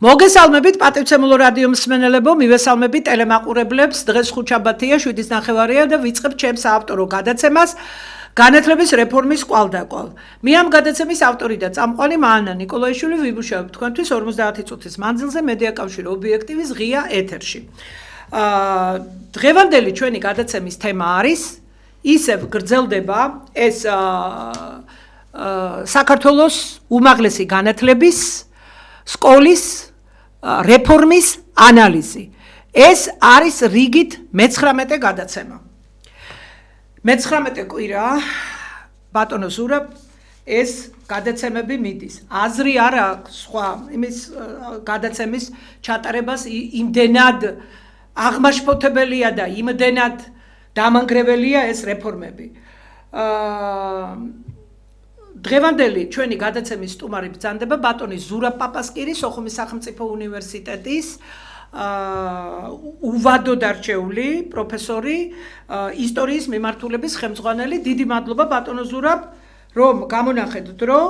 მოგესალმებით პატივცემულო რადიო მსმენელებო, მივესალმებით ტელემაყურებლებს. დღეს ხუთშაბათია, 7:09 და ვიწყებ ჩემს ავტორო გადაცემას განათლების რეფორმის კვალდაკვალ. მე ამ გადაცემის ავტორი და წამყვანი მაანა ნიკოლაიშვილი ვიბუშავებ თქვენთვის 50 წუთის მანძილზე მედიაკავშირი ობიექტივის ღია ეთერში. დღევანდელი ჩვენი გადაცემის თემა არის ისევ გრძელდება ეს საქართველოს უმაღლესი განათლების სკოლის რეფორმის ანალიზი. ეს არის რიგით მე-19 გადაცემა. მე-19 კვირა ბატონო ზურაბ ეს გადაცემები მიდის. აზრი არ აქვს სხვა იმის გადაცემის ჩატარებას იმდენად აღმაშფოთებელია და იმდენად დამანგრეველია ეს რეფორმები. დღევანდელი ჩვენი გადაცემის სტუმარი ბრძანდება ბატონი ზურაბ პაპასკირი სოხუმის სახელმწიფო უნივერსიტეტის უვადო დარჩეული პროფესორი, ისტორიის მიმართულების ხელმძღვანელი. დიდი მადლობა ბატონო ზურაბ, რომ გამონახეთ დრო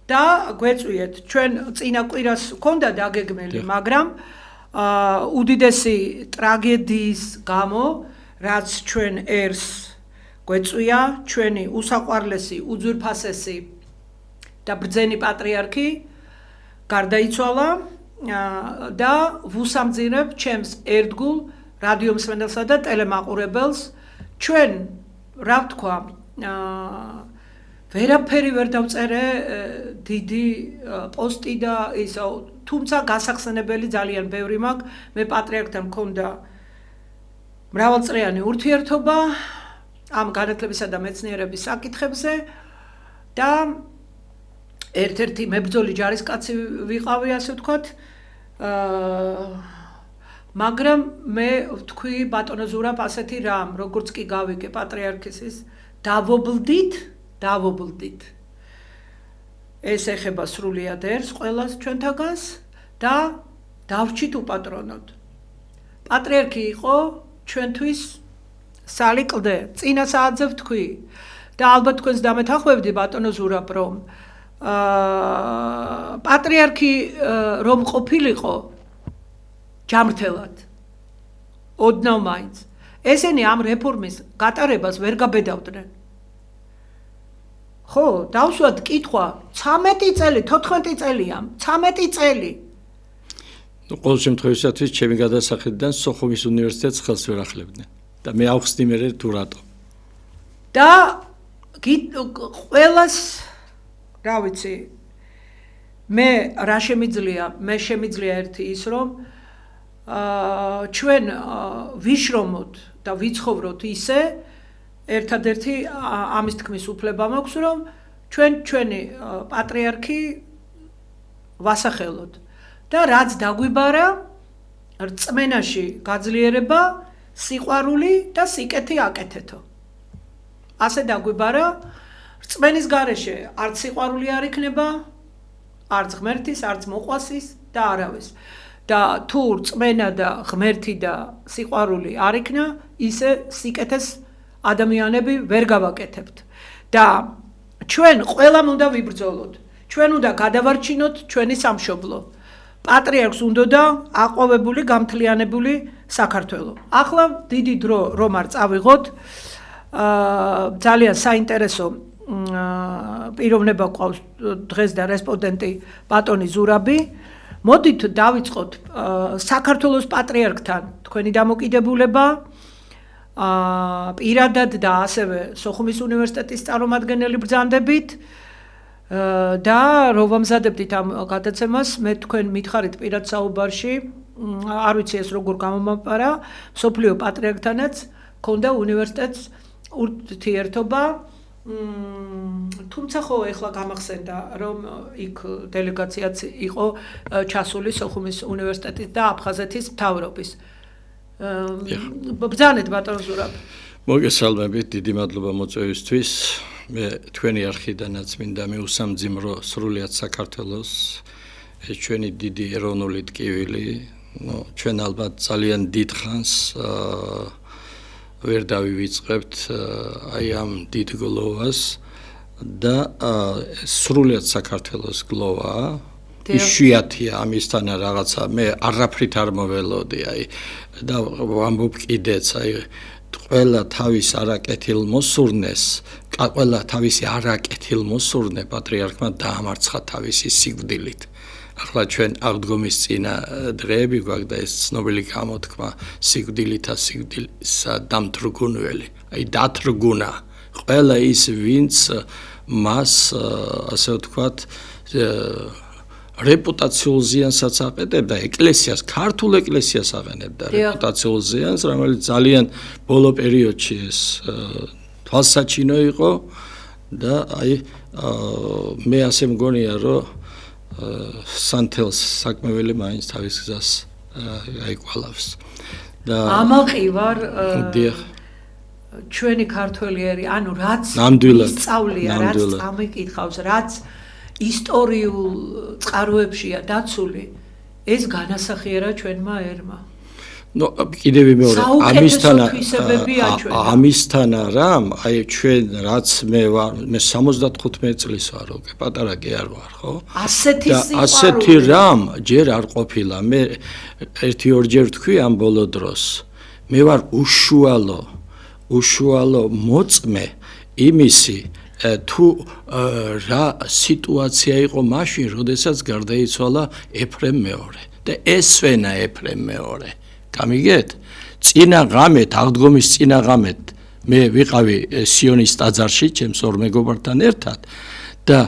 და გვეწვიეთ. ჩვენ წინა კვირას ჰქონდა დაგეგმილი, მაგრამ უდიდესი ტრაგედიის გამო, რაც ჩვენ ერს გვეწვია, ჩვენი უსაყვარლესი, უძვირფასესი და ბრძენი პატრიარქი გარდაიცვალა და ვუსამძიმრებ ჩემს ერთგულ რადიო მსმენელსა და ტელემაყურებელს. ჩვენ, რა ვთქვა, ვერაფერი ვერ დავწერე დიდი პოსტი და ისო, თუმცა გასახსენებელი ძალიან ბევრი მაქვს. მე პატრიარქთან მქონდა მრავალწლიანი ურთიერთობა ამ განათლებისა და მეცნიერების საკითხებზე და ერთ-ერთი მებრძოლი ჯარისკაცი ვიყავი, ასე ვთქვათ. მაგრამ მე ვთქვი ბატონო ზურაბ ასეთი რამ, როგორც კი გავიგე პატრიარქის დავობლდით. ეს ეხება სრულიად ერს ყველას ჩვენთაგანს და დავრჩით უპატრონოდ. პატრიარქი იყო ჩვენთვის სალი კლდე, წინა საათზე ვთქვი და ალბათ თქვენს დამეთანხმებდი ბატონო ზურაბ, რომ პატრიარქი რომ ყოფილიყო ჯამრთელად, ოდნავ მაინც, ესენი ამ რეფორმის გატარებას ვერ გაბედავდნენ. ხო, დავსვათ კითხვა, 13 წელი, 14 წელია, 13 წელი. ყოველ შემთხვევაში ჩემი გადასახედიდან სოხუმის უნივერსიტეტს ხელს ვერ ახლებდნენ. და მე ავხსნი მე თუ რატო. და ყველას რა ვიცი, მე შემიძლია ერთი ის, რომ ჩვენ ვიშრომოთ და ვიცხოვროთ ისე, ერთადერთი ამის თქმის უფლება მაქვს, რომ ჩვენი პატრიარქი ვასახელოთ და რაც დაგვიბარა რწმენაში გაძლიერება, სიყვარული და სიკეთე აკეთეთო. ასე დაგვიბარა, რწმენის გარეშე არც სიყვარული არ იქნება, არც ღმერთის, არც მოყვასის და არავის. და თუ რწმენა და ღმერთი და სიყვარული არ იქნა, ისე სიკეთეს ადამიანები ვერ გავაკეთებთ. და ჩვენ ყველამ უნდა ვიბრძოლოთ. ჩვენ უნდა გადავარჩინოთ ჩვენი სამშობლო. პატრიარქს უნდა აყვავებული, გამთლიანებული საქართველო. ახლა დიდი დრო რომ არ წავიღოთ, ძალიან საინტერესო პიროვნება გვყავს დღეს და რესპონდენტი ბატონი ზურაბი. მოდით დავიწყოთ საქართველოს პატრიარქთან თქვენი დამოკიდებულება, პირადად და ასევე სოხუმის უნივერსიტეტის წარმომადგენელი ბრძანდებით და რო ვამზადებდით ამ გადაცემას, მე თქვენ მითხარით პირად საუბარში, არ ვიცი ეს როგორ გამომაპარა, მსოფლიო პატრიარქთანაც ქონდა უნივერსიტეტს ურთიერთობა, თუმცა ხო ეხლა გამახსენდა, რომ იქ დელეგაციაც იყო ჩასული სოხუმის უნივერსიტეტის და აფხაზეთის მთავრობის. ბრძანეთ ბატონო ზურაბ. მოგესალმებით, დიდი მადლობა მოწვევისთვის. მე თქვენი არხიდანაც მინდა მეუსამძიმრო სრულიად საქართველოს ეს ჩვენი დიდი ეროვნული ტკივილი. ჩვენ ალბათ ძალიან დიდ ხანს ვერ დავივიწყებთ აი ამ დიდ გლოვას და სრულიად საქართველოს გლოვაა იშვიათია ამისთან რაღაცა მე არაფრით არ მოველოდი და ვამბობ კიდეც ყველა თავის არაკეთილ მოსურნეს ყველა თავისი არაკეთილ მოსურნე პატრიარქმა დაამარცხა თავისი სიკვდილით ახლა ჩვენ აღდგომის წინა დღეები გვაქვს და ეს ცნობილი გამოთქმა სიკვდილითა სიკვდილისა დამთრგუნველი დათრგუნა ყველა ის ვინც მას ასე ვთქვათ რეპუტაციულ ზიანსაც აყენებდა ეკლესიას, ქართულ ეკლესიას აყენებდა რეპუტაციულ ზიანს, რომელიც ძალიან ბოლო პერიოდში ეს თვალსაჩინო იყო და მე ასე მგონია, რომ სანთელს საქმეველი მაინც თავის გზას აიკვალავს. და ამაყივარ ჩვენი ქართველიერი, ანუ რაც ისწავლია, რაც წამიკითხავს, რაც ისტორიულ წყაროებშია დაცული, ეს განასახიერა ჩვენმა ერმა. კიდევ მეორე, ამისთან რამ, ჩვენ რაც მე 75 წლის ვარ, პატარა კი არ ვარ, ხო? ასეთი რამ ჯერ არ ყოფილა. მე 1-2 თქვი ამ ბოლო დროს. მე ვარ უშუალო მოწმე იმისი თუ რა სიტუაცია იყო მაშინ, როდესაც გარდაიცვალა ეფრემ მეორე და ესვენა ეფრემ მეორე. გამიგეთ? წინა ღამეთ, აღდგომის წინა ღამეთ მე ვიყავი სიონის ტაძარში, ჩემს ორ მეგობართან ერთად და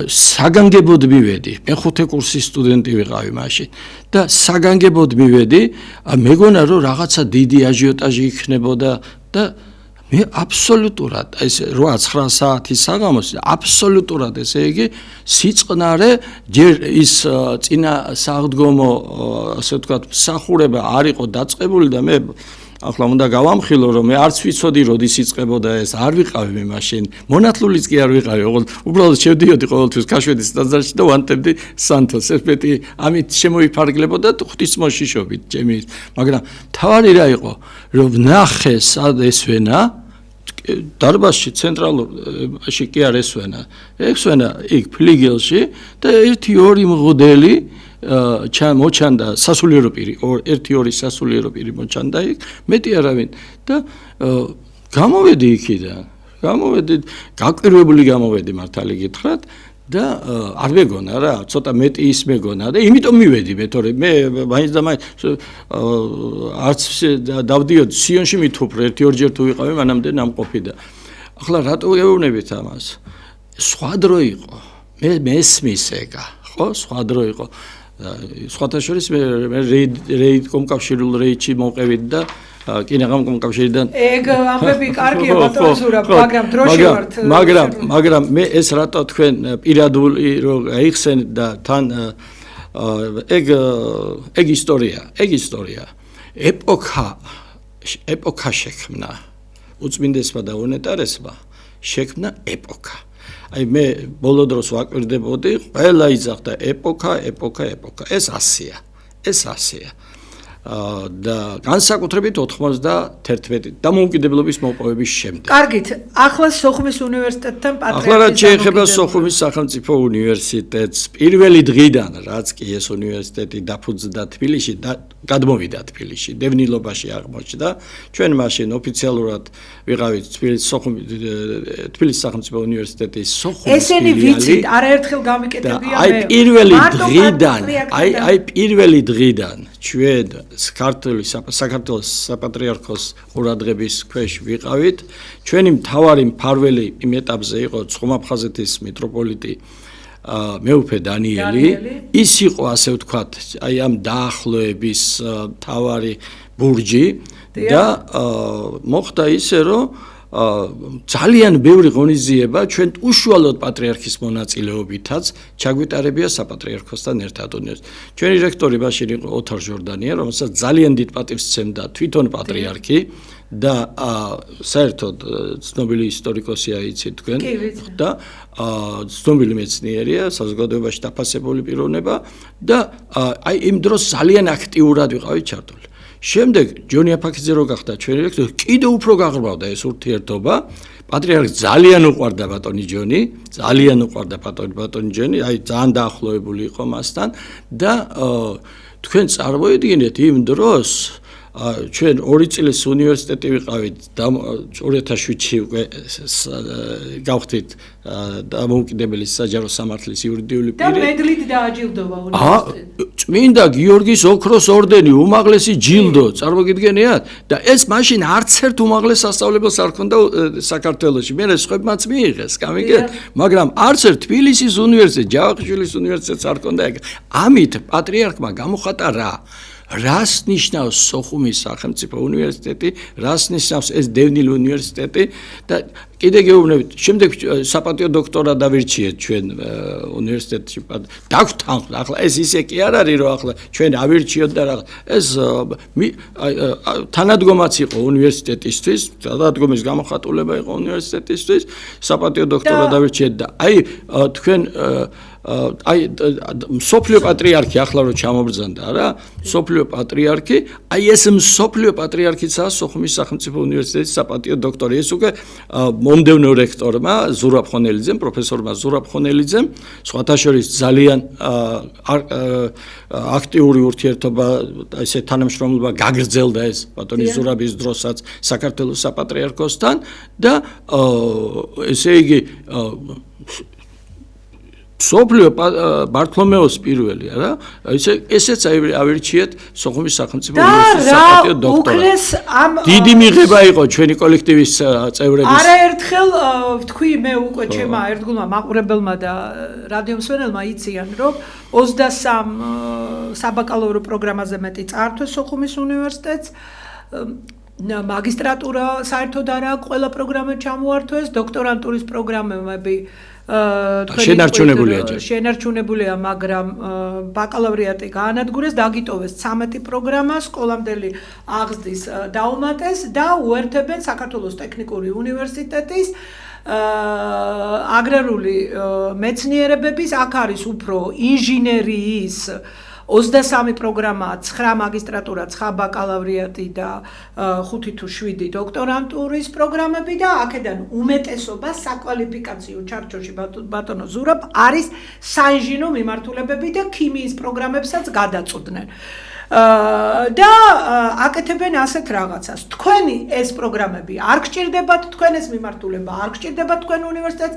საგანგებოდ მივედი. მე 5 კურსის სტუდენტი ვიყავი მაშინ და საგანგებოდ მივედი, მეგონა რომ რაღაცა დიდი აჟიოტაჟი იქნებოდა და მე აბსოლუტურად ეს 8-9 საათის საღამოს აბსოლუტურად ესე იგი სიწყნარე ჯერ ის წინა სააღდგომო ასე ვთქვათ მსახურება არ იყო დაწყებული და მე ახლა უნდა გავამხილო რომ მე არც ვიცოდი როდის იწყებოდა ეს არ ვიყავი მე მაშინ მონათლულიც კი არ ვიყავი უბრალოდ შევდიოდი ყოველთვის ქაშვედის ტაძარში და ვანტებდი სანთელს ერთ-ერთი ამით შემოიფარგლებოდა ღვთისმოშიშობით ჩემი მაგრამ თავარი რა იყო რომ ნახე სად ესვენა დარბაზში ცენტრალურში კი არ ესვენა იქ ფლიგელში და 1-2 მღვდელი მოჩანდა სასულიერო პირი 1-2 სასულიერო პირი მოჩანდა იქ მეტი არავინ და გამოვედი იქიდან გაკვირვებული გამოვედი მართალი გითხრათ და არ მეგონა რა ცოტა მეტი ის მეგონა და იმიტომ მივედი მე თორე მე მაინც და მაინც არც დავდიოდი სიონში მithუფრ 1-2 ჯერ თუ ვიყავი მანამდე ნამყოფი და ახლა რატო გეუბნებით ამას სხვა დრო იყო მე მესმის ეგა ხო სხვა დრო იყო სხვათა შორის მე რეიდ კომკავშირულ რეიდში მოვყევით და კინაღამ კომკავშირიდან ეგ ამბები კარგია ბატონო ზურაბ მაგრამ დროში ვართ მაგრამ მე ეს რატო თქვენ პირადული რო აიხსენეთ და თან ეგ ისტორია ეპოქა შექმნა უწმინდესმა და უნეტარესმა შექმნა ეპოქა აი მე ბოლო დროს ვაკვირდებოდი ყველა იძახდა ეპოქა ეს 100-ია და განსაკუთრებით 91 დამოუკიდებლობის მოპოვების შემდეგ. კარგით, ახლა სოხუმის უნივერსიტეტთან პატრიარქის ახლა რაც შეეხება სოხუმის სახელმწიფო უნივერსიტეტს, პირველი დღიდან რაც კი ეს უნივერსიტეტი დაფუძნდა თბილისში და გადმოვიდა თბილისში, დევნილობაში აღმოჩნდა, ჩვენ მაშინ ოფიციალურად ვიყავით თბილისის სახელმწიფო უნივერსიტეტის სოხუმის ესენი ვიცით, არაერთხელ გამიკეთებია მე. აი პირველი დღიდან ჩვენ საქართველოს საპატრიარქოს ყურადღების ქვეშ ვიყავით. ჩვენი მთავარი მფარველი იმ ეტაპზე იყო ცხომაფხაზეთის მიტროპოლიტი მეუფე დანიელი. ის იყო ასე ვთქვათ, აი ამ დაახლოების მთავარი ბურჯი და მოხდა ისე, რომ ძალიან ბევრი ღონისძიება ჩვენ უშუალოდ პატრიარქის მონაწილეობითაც ჩაგვიტარებია საპატრიარქოსთან ერთად. ჩვენი რექტორი მაშინ იყო ოთარ ჟორდანია, რომელსაც ძალიან დიდ პატივს სცემდა თვითონ პატრიარქი და საერთოდ ცნობილი ისტორიკოსია იცით თქვენ და ცნობილი მეცნიერია, საზოგადოებაში დაფასებული პიროვნება და აი იმ დროს ძალიან აქტიურად ვიყავით ჩართული. შემდეგ ჯონი აფაქიძე რო გახდა ჩვენი რექტორი, კიდევ უფრო გაღრმავდა ეს ურთიერთობა. პატრიარქს ძალიან უყვარდა ბატონი ჯონი, ძალიან უყვარდა ბატონი ჯონი, აი ძალიან დაახლოებული იყო მასთან და თქვენ წარმოედგინეთ იმ დროს ჩვენ 2 წლის უნივერსიტეტი ვიყავით 2007-ში უკვე გავხდით დამოუკიდებელი საჯარო სამართლის იურიდიული პირი. და მედლით დააჯილდოვა უნივერსიტეტი. წმინდა გიორგის ოქროს ორდენი, უმაღლესი ჯილდო, წარმოგიდგენიათ? და ეს მაშინ არც ერთ უმაღლეს სასწავლებელს არ ქონდა საქართველოში. მე სხვებმაც მიიღეს, გამიგეთ? მაგრამ არც ერთ თბილისის უნივერსიტეტი, ჯავახიშვილის უნივერსიტეტს არ ქონდა ეგ. ამით პატრიარქმა გამოხატა რა? რას ნიშნავს სოხუმის სახელმწიფო უნივერსიტეტი, რას ნიშნავს ეს დევნილი უნივერსიტეტი და კიდე გეუბნებით, შემდეგ საპატიო დოქტორად დავირჩიეთ ჩვენ უნივერსიტეტში. დაგვთანხმდა, ახლა ეს ისე კი არ არის, რომ ახლა ჩვენ ავირჩიოთ და რაღაც. ეს თანადგომაც იყო უნივერსიტეტისთვის, თანადგომის გამოხატულება იყო უნივერსიტეტისთვის, საპატიო დოქტორად დავირჩიეთ და აი თქვენ აი მსოფლიო პატრიარქი ახლა რო ჩამობრძანდა რა, მსოფლიო პატრიარქი, აი ეს მსოფლიო პატრიარქიცაა სოხუმის სახელმწიფო უნივერსიტეტის საპატიო დოქტორი. ეს უკვე მომდევნო რექტორმა ზურაბ ხონელიძემ, პროფესორმა ზურაბ ხონელიძემ, სხვათა შორის ძალიან აქტიური ურთიერთობა, ესე თანამშრომლობა გაგრძელდა ეს ბატონი ზურაბის დროსაც საქართველოს საპატრიარქოსთან და ესე იგი სოფლიო ბართლომეოს პირველი რა, ესეც ავირჩიეთ სოხუმის სახელმწიფო უნივერსიტეტის საპატიო დოქტორად. დიდი მიღება იყო ჩვენი კოლექტივის წევრების. არაერთხელ ვთქვი მე უკვე ჩემმა ერთგულმა მაყურებელმა და რადიო მსმენელმა იციან, რომ 23 საბაკალავრო პროგრამაზე მეტი წაართვეს სოხუმის უნივერსიტეტს. მაგისტრატურა საერთოდ არა ყველა პროგრამა ჩამოართვეს, დოქტორანტურის პროგრამები შენარჩუნებულია, მაგრამ ბაკალავრიატი გაანადგურეს, დაგიტოვეს 13 პროგრამა, სკოლამდელი აღზრდის დაუმატეს და უერთებენ საქართველოს ტექნიკური უნივერსიტეტის აგრარული მეცნიერებების, აქ არის უფრო ინჟინერიის 23 პროგრამა, 9 მაგისტრატურა, 9 ბაკალავრიატი და 5 თუ 7 დოქტორანტურის პროგრამები და აქედან უმეტესობა საკვალიფიკაციო ჩარჩოში ბატონო ზურაბ არის საინჟინრო მიმართულებები და ქიმიის პროგრამებსაც გადაწყვდნენ. და აკეთებენ ასეთ რაღაცას. თქვენი ეს პროგრამები არ გჭირდებათ, თქვენ ეს მიმართულება არ გჭირდებათ თქვენ უნივერსიტეტს,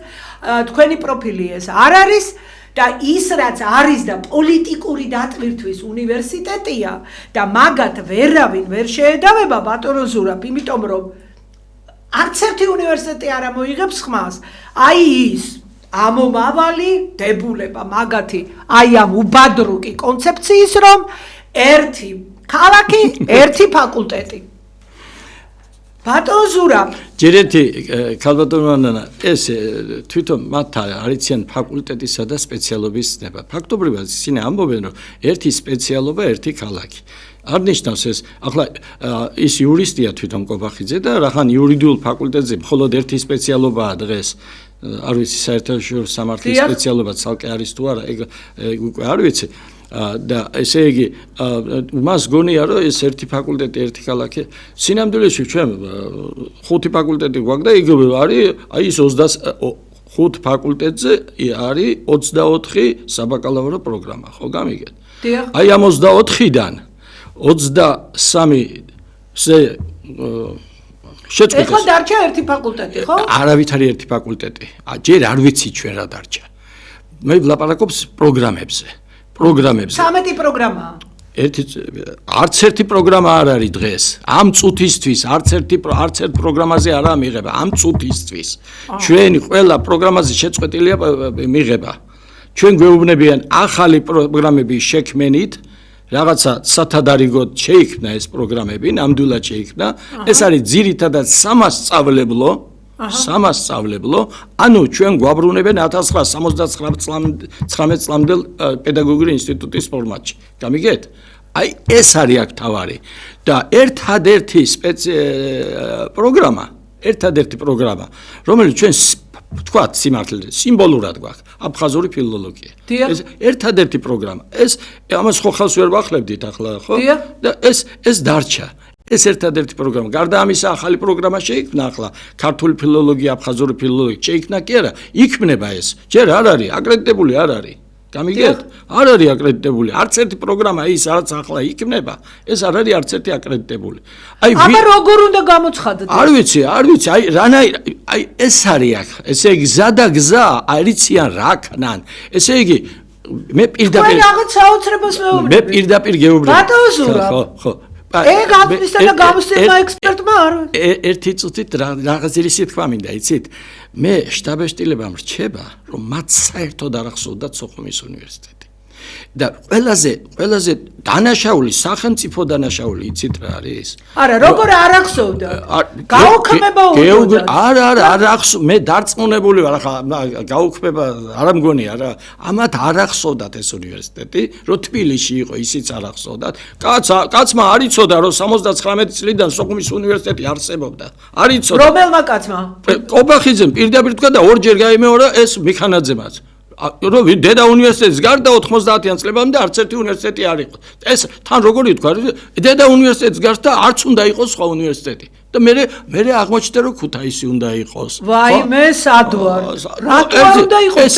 თქვენი პროფილი ეს არ არის. და ის რაც არის და პოლიტიკური დატვირთვის უნივერსიტეტია და მაგათ ვერავინ ვერ შეედავება ბატონო ზურაბ, იმიტომ რომ არც ერთი უნივერსიტეტი არ მოიღებს ხმას. აი ის ამომავალი დებულება მაგათი აი ამ უბადრუკი კონცეფციის, რომ ერთი ქალაქი, ერთი ფაკულტეტი. ბატონო ზურაბ, ჯერეთი ქალბატონო ეს თვითონ მათ არიციან ფაკულტეტისა და სპეციალობის ნება. ფაქტობრივად ისინი ამბობენ, რომ ერთი სპეციალობა, ერთი ქალაქი. არ ნიშნავს ეს, ახლა ის იურისტია თვითონ კობახიძე და რახან იურიდიულ ფაკულტეტზე მხოლოდ ერთი სპეციალობაა დღეს. არ ვიცი საერთაშორისო სამართლის სპეციალობა ცალკე არის თუ არა, ეგ უკვე არ ვიცი. და ესე იგი მას გონია რომ ეს ერთი ფაკულტეტი, ერთი ქალაქი. სინამდვილეში ჩვენ 5 ფაკულტეტი გვაქვს და იგივე არის, აი ეს 5 ფაკულტეტზე არის 24 საბაკალავრო პროგრამა, ხო გამიგეთ? აი ამ 24-დან 23-ზე შეწყვეტეს. ეხლა დარჩა ერთი ფაკულტეტი, ხო? არავით არის ერთი ფაკულტეტი. ჯერ არ ვიცი ჩვენ რა დარჩა. მე ვლაპარაკობს პროგრამებზე. 13 პროგრამაა. არც ერთი პროგრამა არ არის დღეს. ამ წუთისთვის არც ერთ პროგრამაზე არაა მიღება, ამ წუთისთვის. ჩვენი ყველა პროგრამაზე შეწყვეტილია მიღება. ჩვენ გვეუბნებიან ახალი პროგრამების შექმენით, რაღაცა სათადარიგოდ შეიქმნა ეს პროგრამები, ნამდვილად შეიქმნა. ეს არის ძირითადად სამასწავლებლო, ანუ ჩვენ გვაბრუნებენ 1979 წლამდელ პედაგოგიური ინსტიტუტის ფორმატში. გამიგეთ? აი ეს არის აქ თავარი და ერთადერთი პროგრამა, რომელიც ჩვენ თქვათ სიმართლე სიმბოლურად გვაქვს აფხაზური ფილოლოგია. ეს ერთადერთი პროგრამა. ეს ამას ხო ხელს ვერ ვახლებდით ახლა, ხო? და ეს დარჩა. ეს ერთადერთი პროგრამა. გარდა ამისა ახალი პროგრამა შეიქმნა ახლა ქართული ფილოლოგია, აფხაზური ფილოლოგია შეიქმნა კი არა, იქმნება ეს. ჯერ არ არის აკრედიტებული არ არის. გამიგეთ? არ არის აკრედიტებული. არც ერთი პროგრამა ის რაც ახლა იქნება, ეს არ არის არც ერთი აკრედიტებული. აბა როგორ უნდა გამოცხადდეს? არ ვიცი, აი აი ეს არის აქ. ესე იგი გზა და გზა არიციან რა ქნან. ესე იგი მე პირდაპირ თქვენ რაღაც საოცრებას მეუბნებით. მე პირდაპირ გეუბნები. ბატონო ზურაბ. ხო. ეგ ამისთან და გამოსცემა ექსპერტმა არ ერთი წუთით რაღაც ისე თქვა მინდა, იცით? მე შტაბ-ეშტილებამ რჩება, რომ მათ საერთოდ არ ახსოვდათ სოხუმის უნივერსიტეტი. და ყველაზე დანაშაული, სახელმწიფო დანაშაული, იცით რა არის? არა, როგორ არ ახსოვდა? გაუქმება უნდა. არ ახსოვ, მე დარწმუნებული ვარ, ახლა გაუქმება არ მგონია რა. ამათ არ ახსოვდათ ეს უნივერსიტეტი, რომ თბილისში იყო, ისიც არ ახსოვდათ. კაცმა არ იცოდა, რომ 79 წლიდან სოხუმის უნივერსიტეტი არსებობდა. არ იცოდა. რომელმა კაცმა? კობახიძემ პირდაპირ თქვა და ორჯერ გაიმეორა ეს მიხანაძემაც. რომ დედა უნივერსიტეტის გარდა 90-იან წლებამდე არც ერთი უნივერსიტეტი არ იყო. ეს თან როგორი თქვა, დედა უნივერსიტეტის გარდა არც უნდა იყოს სხვა უნივერსიტეტი. და მე აღმოჩნდა რომ ქუთაისი უნდა იყოს. ვაიმე სადوار. რატო უნდა იყოს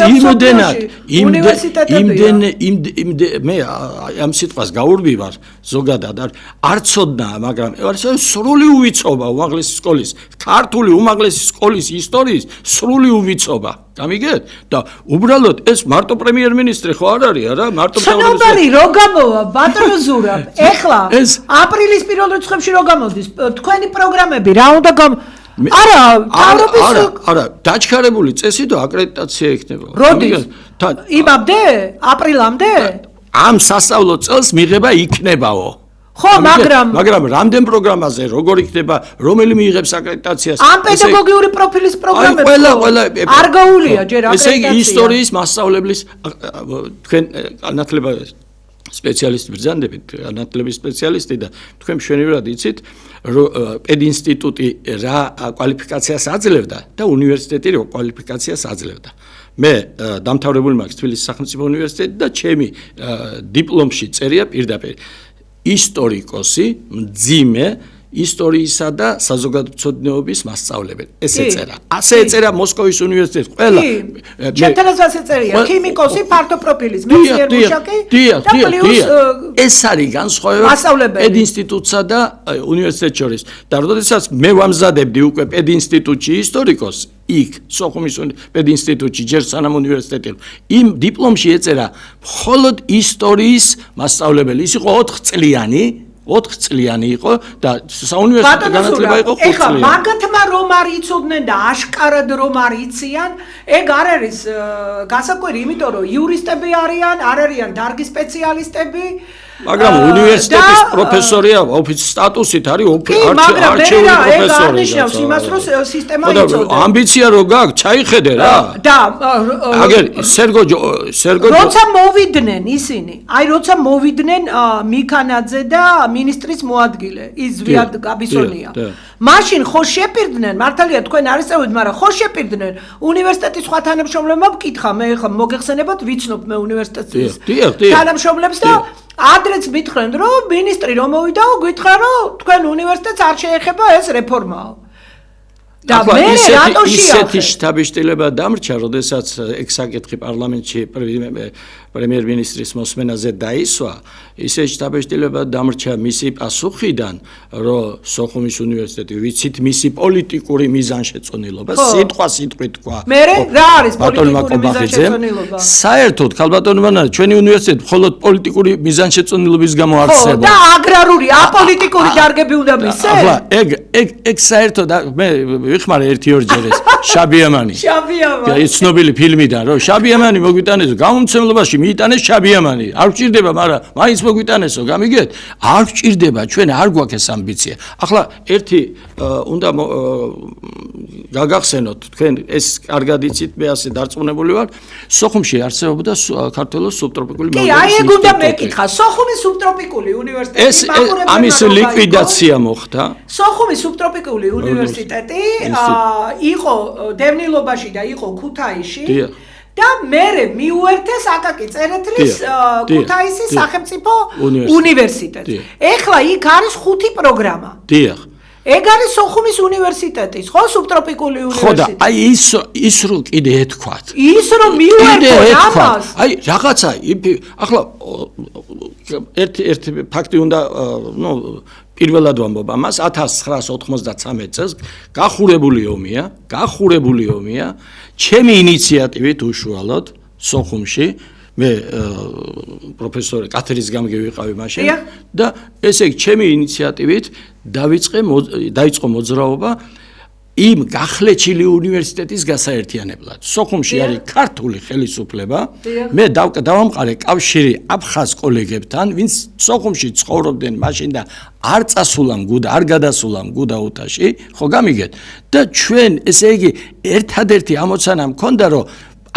იმდენ მე ამ სიტყვას გაურბი ვარ ზოგადად არ ცოდნა, მაგრამ სრული უვიცობა უმაღლესი სკოლის, ქართული უმაღლესი სკოლის ისტორიის სრული უვიცობა. გამიგეთ? და უბრალოდ ეს მარტო პრემიერ-მინისტრი ხო არ არის, არა? მარტო ცნობილი რო გამოვა ბატონო ზურაბ. ეხლა აპრილის პირველ რიცხვებში რო გამოდის თქვენი პროგრამები რა უნდა არა, დაჩქარებული წესი და აკრედიტაცია იქნება. როდის? იმამდე? აპრილამდე? ამ სასწავლო წელს მიღება იქნებაო. ხო, მაგრამ რამდენ პროგრამაზე როგორ იქნება, რომელი მიიღებს აკრედიტაციას? ამ პედაგოგიური პროფილის პროგრამები არ გაუულია ჯერ აკრედიტაცია. ესე იგი ისტორიის მასწავლებლის თქვენ განათლება სპეციალისტი ბრძანდებით, განათლების სპეციალისტი და თქვენ მშვენივრად იცით, რომ პედინსტიტუტი რა კვალიფიკაციას აძლევდა და უნივერსიტეტი რა კვალიფიკაციას აძლევდა. მე დამთავრებული მაქვს თბილისის სახელმწიფო უნივერსიტეტი და ჩემი დიპლომში წერია პირდაპირ ისტორიკოსი, მძიმე ისტორიისა და საზოგადოებრივ მასწავლებელი. ესე წერა. ასე ეწერა მოსკოვის უნივერსიტეტი. ყველა ჩემთანაც ასე წერია. ქიმიკოსი, ფართო პროფილის, მეცნიერ-მუშაკი და პლუს ეს არის განსხვავება პედინსტიტუტსა და უნივერსიტეტს შორის. და როდესაც მე ვამზადებდი უკვე პედინსტიტუტში ისტორიკოს, იქ სოხუმის პედინსტიტუტში ჯერ სანამ უნივერსიტეტი იმ დიპლომში ეწერა მხოლოდ ისტორიის მასწავლებელი. ის იყო 4 წლიანი 4 წლიანი იყო და საუნივერსიტეტო განათლება იყო 5 წლიანი. ეხლა მაგათმა რომ არ იცოდნენ და აშკარად რომ არ იციან, ეგ არ არის გასაკვირი, იმიტომ რომ იურისტები არ არიან დარგი სპეციალისტები. მაგრამ უნივერსიტეტის პროფესორია სტატუსით არის არჩეული პროფესორი. ნიშნავს იმას, რომ სისტემა იცოდება. ამბიცია რო გაქვს, ჩაიხედე რა. და აგერ სერგო როცა მოვიდნენ ისინი, როცა მოვიდნენ მიქანაძე და მინისტრის მოადგილე, ის ზვიად გაბისონია. მაშინ ხო შეპირდნენ, მართალია თქვენ არ ისწავლეთ, მაგრამ ხო შეპირდნენ უნივერსიტეტის სხვა თანამშრომლებმა ვკითხა, მე ხა მოგეხსენებათ, ვიცნობ მე უნივერსიტეტის თანამშრომლებს და ადრეც მითხრენ, რომ მინისტრი რომ მოვიდაო, გითხრა, რომ თქვენ უნივერსიტეტს არ შეეხება ეს რეფორმაო. და მე რატოში ისეთი შტაბ-ეშტილება დამრჩა, როდესაც ეგ საკითხი პარლამენტში პრემიერ-მინისტრის მოსმენაზე დაისვა, ისე შტაბ-ეშტილება დამრჩა მისი პასუხიდან, რომ სოხუმის უნივერსიტეტი ვიცით მისი პოლიტიკური მიზანშეწონილობა, სიტყვით თქვა. მე რა არის პოლიტიკური მიზანშეწონილობა? საერთოდ ქალბატონებმა ჩვენი უნივერსიტეტი მხოლოდ პოლიტიკური მიზანშეწონილობის გამო არსებობს. და აგრარული, აპოლიტიკური დარგები უნდა მისცეს? ახლა ეგ საერთოდ მე ვიხმარე 1-2 ჯერ ეს შაბიამანი. შაბიამანი. ცნობილი ფილმიდან, რომ შაბიამანი მოგვიტანეს გამომცემლობაში მიიტანეს შაბიამანი არ გჭირდება მაგრამ მაინც მოგვიტანესო გამიგეთ არ გჭირდება ჩვენ არ გვაქვს ეს ამბიცია ახლა ერთი უნდა გაგახსენოთ თქვენ ეს კარგად იცით მე ასე დარწმუნებული ვარ სოხუმში არსებობდა საქართველოს სუბტროპიკული მეურნეობის კი აი ეგ უნდა მეკითხა სოხუმის სუბტროპიკული უნივერსიტეტი ამის ლიკვიდაცია მოხდა სოხუმის სუბტროპიკული უნივერსიტეტი იყო დევნილობაში და იყო ქუთაისში და მერე მიუერთეს აკაკი წერეთლის ქუთაისის სახელმწიფო უნივერსიტეტი ეხლა იქ არის 5 პროგრამა დიახ ეგ არის სოხუმის უნივერსიტეტის ხო სუბტროპიკული უნივერსიტეტი ხო და აი ის რო კიდე ეთქვათ ის რო მიუერთოთ ამას აი რაღაცა ახლა ერთი ფაქტი უნდა პირველად ვამბობ ამას 1993 წელს გახურებული ომია ჩემი ინიციატივით უშუალოდ სოხუმში მე პროფესორი კათედრის გამგე ვიყავი მაშინ და ესე იგი ჩემი ინიციატივით დაიწყო მოძრაობა იმ გახლეჩილი უნივერსიტეტის გასაერთიანებლად. სოხუმში არის ქართული ხელისუფლება. მე დავამყარე კავშირი აფხაზ კოლეგებთან, ვინც სოხუმში ცხოვრობდნენ მაშინ და არ წასულან გუდა, არ გადასულან გუდაუთაში, ხო გამიგეთ? და ჩვენ ესე იგი ერთადერთი ამოცანა მქონდა, რომ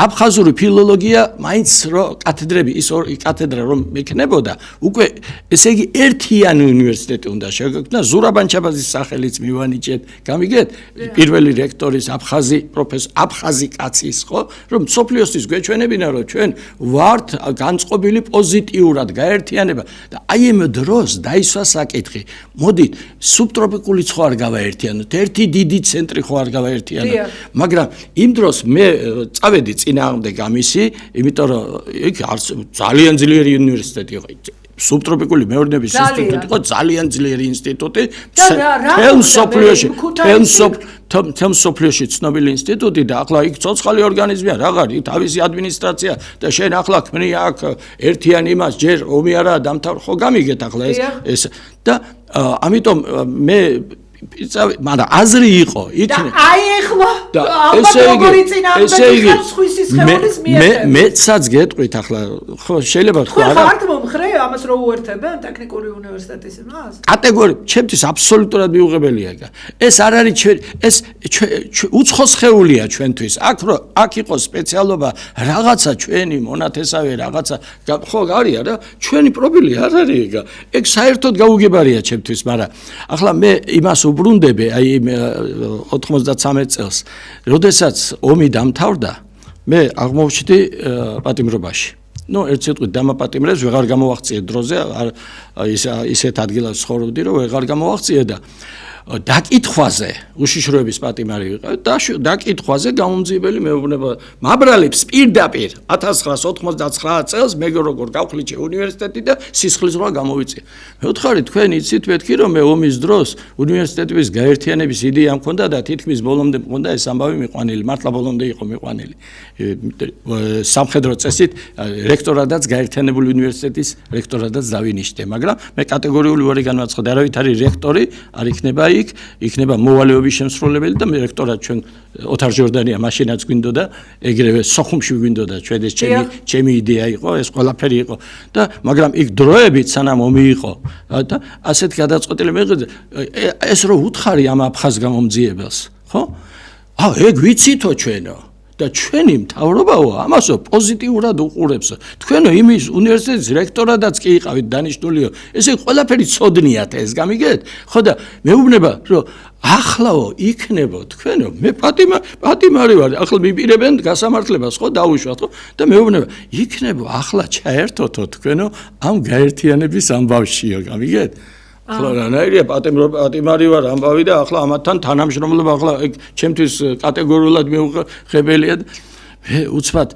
აფხაზური ფილოლოგია მაინც რო კათედრები ის კათედრა რომ მექნებოდა უკვე ესე იგი ერთიანი უნივერსიტეტი უნდა შეგექმნა ზურაბანჩაბაძის სახელით მივანიჭეთ გამიგეთ პირველი რექტორის აფხაზი კაცის ხო რომ სოფლიოსთვის გვეჩვენებინა რომ ჩვენ ვართ განწყობილი პოზიტიურად გაერთიანება და აი ამ დროს დაისვა საკითხი მოდით სუბტროპიკული ხო არ გავაერთიანოთ ერთი დიდი ცენტრი ხო არ გავაერთიანოთ მაგრამ იმ დროს მე წავედი წინააღმდეგ ამისი, იმიტომ რომ იქ ძალიან ძლიერი უნივერსიტეტი იყო. სუბტროპიკული მეურნეობის ინსტიტუტი იყო ძალიან ძლიერი ინსტიტუტი. თელ სოფლიოში ცნობილი ინსტიტუტი და ახლა იქ ცოცხალი ორგანიზმია, რაღაც იქ თავისი ადმინისტრაცია და შენ ახლა ქმნია აქ ერთიან იმას, ჯერ ომი არა დამთავრ ხო გამიგეთ ახლა ეს და ამიტომ მე მაგრამ აზრი იყო იქნებ და აი ეხლა მეცაც გეტყვით ახლა ხო შეიძლება თქვა არა ხართ მომხრე ამას რო უერთებენ ტექნიკური უნივერსიტეტის იმას კატეგორია ჩემთვის აბსოლუტურად მიუღებელია ეს არ არის ეს უცხოსხეულია ჩვენთვის აქ იყო სპეციალობა რაღაცა ჩვენი მონათესავე რაღაცა ხო არის რა ჩვენი პროფილი არ არის ეგ საერთოდ გაუგებარია ჩემთვის მაგრამ ახლა მე იმას უბრუნდები აი 93 წელს როდესაც ომი დამთავრდა მე აღმოვჩნდი პატიმრობაში ნუ ერთ სიტყვით დამაპატიმრეს ვეღარ გამოვაღწიე დროზე ისეთ ადგილას ცხოვრობდი რომ ვეღარ გამოვაღწიე და დაკითხვაზე უშიშროების პატიმარი ვიყავ და დაკითხვაზე გამომძიებელი მეუბნება მაბრალებს პირდაპირ 1999 წელს მე როგორ გავხლიჩე უნივერსიტეტი და სისხლის რვა გამოვიწია მე ვთხარი თქვენ იცით მეთქი რომ მე ომის დროს უნივერსიტეტების გაერთიანების იდეა მქონდა და თითქმის ბოლომდე მქონდა ეს ამბავი მიყვანილი მართლა ბოლომდე იყო მიყვანილი სამხედრო წესით რექტორადაც გაერთიანებული უნივერსიტეტის რექტორადაც დავინიშნე მაგრამ მე კატეგორიული ვარი განაცხადე არავით არის რექტორი არ იქნება იქნება მოვალეობის შემსრულებელი და რექტორად ჩვენ ოთარ ჯორდანია მაშინაც გვინდოდა ეგრევე სოხუმში გვინდოდა ჩვენ ეს ჩემი იდეა იყო ეს ყველაფერი იყო და მაგრამ იქ დროებით სანამ ომი იყო და ასეთ გადაწყვეტილი მეღწე ეს რო უთხარი ამ აფხაზ გამომძიებელს ხო ეგ ვიცითო ჩვენო და ჩვენი მთავრობაო ამასო პოზიტიურად უყურებს თქვენო იმის უნივერსიტეტის რექტორადაც კი იყავით დანიშნულიო ესე ყველაფერი ცოდნიათ ეს გამიგეთ ხო და მეუბნება რომ ახლაო იქნებო თქვენო მე პატიმარი ვარ ახლა მიპირებენ გასამართლებას ხო დაუშვათ ხო და მეუბნება იქნებო ახლა ჩაერთოთო თქვენო ამ გაერთიანების ამბავშიო გამიგეთ ახლა რანაირია პატიმარი ვარ ამბავი და ახლა ამათთან თანამშრომლობა ახლა ჩემთვის კატეგორიულად მიუღებელია მე უცბად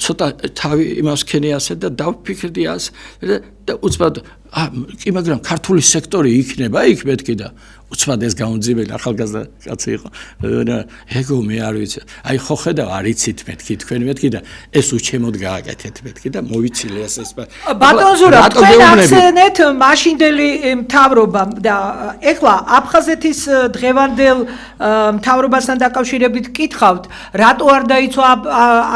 ცოტა თავი იმას ქენი ასე და დავფიქრდი ასე და უცბად კი, მაგრამ ქართული სექტორი იქნება იქ მეთქი და უცბად ეს გაუნძიმელი ახალგაზრდა კაცი იყო. ეგო მე არ ვიცი. აი ხო ხედავ არ იცით მეთქი თქვენ მეთქი და ეს უჩემოდ გააკეთეთ მეთქი და მოვიცილე ეს ბატონ ზურაბ, თქვენ ახსენეთ მაშინდელი მთავრობა და ეხლა აფხაზეთის დღევანდელ მთავრობასთან დაკავშირებით გკითხავთ, რატო არ დაიცვა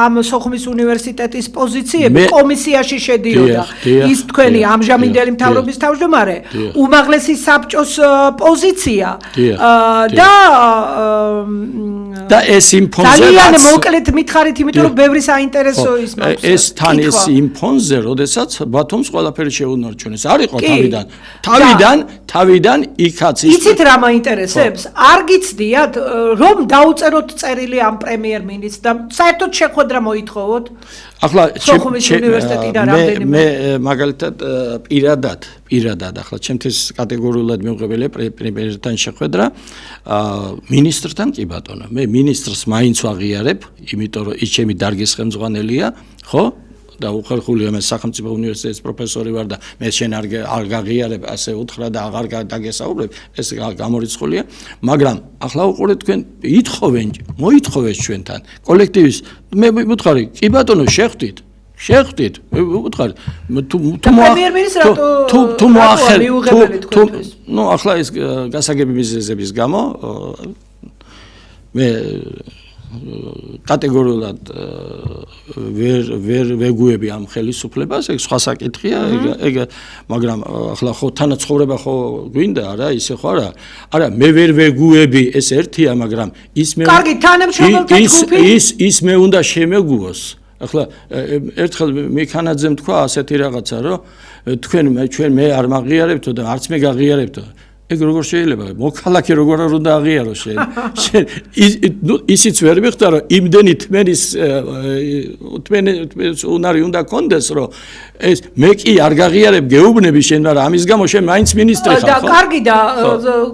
ამ სოხუმის უნივერსიტეტის პოზიციები კომისიაში შედიოდა ის თქვენი ამჟამინდელი მთავრობის თავმჯდომარე, უმაღლესი საბჭოს პოზიცია და ეს იმ ფონზე ძალიან მოკლედ მითხარით, იმიტომ რომ ბევრი საინტერესო ის მაქვს. ეს თან ეს იმ ფონზე, როდესაც ბათუმს ყველაფერი შეუნარჩუნეს. არ იყო თავიდან იქაც ის. იცით რა მაინტერესებს? არ გიცდიათ რომ დაუწეროთ წერილი ამ პრემიერ-მინისტრს და საერთოდ შეხვედრა მოითხოვოთ? ახლა სოხუმის უნივერსიტეტიდან რამდენიმე მე მაგალითად პირადად ახლა ჩემთვის კატეგორიულად მიუღებელია პრემიერთან შეხვედრა მინისტრთან კი ბატონო მე მინისტრს მაინც ვაღიარებ იმიტომ რომ ის ჩემი დარგის ხელმძღვანელია ხო და უხერხულია მე სახელმწიფო უნივერსიტეტის პროფესორი ვარ და მე შენ არ გაღიარებ ასე უთხრა და აღარ დაგესაუბრებ ეს გამორიცხულია მაგრამ ახლა უყურეთ თქვენ მოითხოვეთ ჩვენთან კოლექტივის მე ვუთხარი კი ბატონო შეხვდით ვუთხარი თუ მოახერხეთ ნუ ახლა ეს გასაგები მიზეზების გამო მე კატეგორიულად ვერ ვეგუები ამ ხელისუფლებას, ეგ სხვა საკითხია, ეგ მაგრამ ახლა ხო თანაცხოვრება ხო გვინდა არა, ისე ხო არა? არა, მე ვერ ვეგუები, ეს ერთია, მაგრამ ის მე კარგი, თანამშრომელთა ჯგუფი ის მე უნდა შემეგუოს. ახლა ერთხელ მექანაძემ თქვა ასეთი რაღაცა, რომ ჩვენ მე არ მაღიარებთო და არც მე გაღიარებთო. ეგ როგორ შეიძლება მოქალაქე როგორ არ უნდა აღიარო შენ ისიც ვერ მიხდა რომ იმდენი თმენის უნარი უნდა კონდეს რომ ეს მე კი არ გაღიარებ გეუბნები შენ მაგრამ ამის გამო შენ მაინც მინისტრი ხარ და კარგი და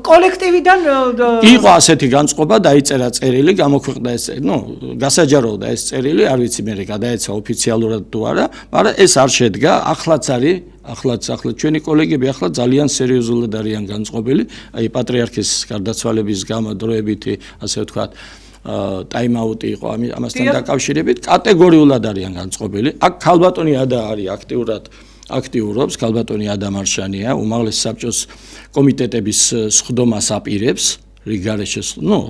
კოლექტივიდან იყო ასეთი განწყობა დაიწერა წერილი გამოქვეყნდა ეს გასაჯაროვდა ეს წერილი არ ვიცი მე გადაეცა ოფიციალურად თუ არა მაგრამ ეს არ შედგა ახლა ჩვენი კოლეგები ახლა ძალიან სერიოზულად არიან განწყობილი, აი პატრიარქის გარდაცვალების გამო დროებითი, ასე ვთქვათ, ტაიმაუტი იყო ამასთან დაკავშირებით, კატეგორიულად არიან განწყობილი. აქ ქალბატონი ადა არის აქტიურობს, ქალბატონი ადა მარშანია, უმაღლესი საბჭოს კომიტეტების სხდომას აპირებს, რიგარეშე,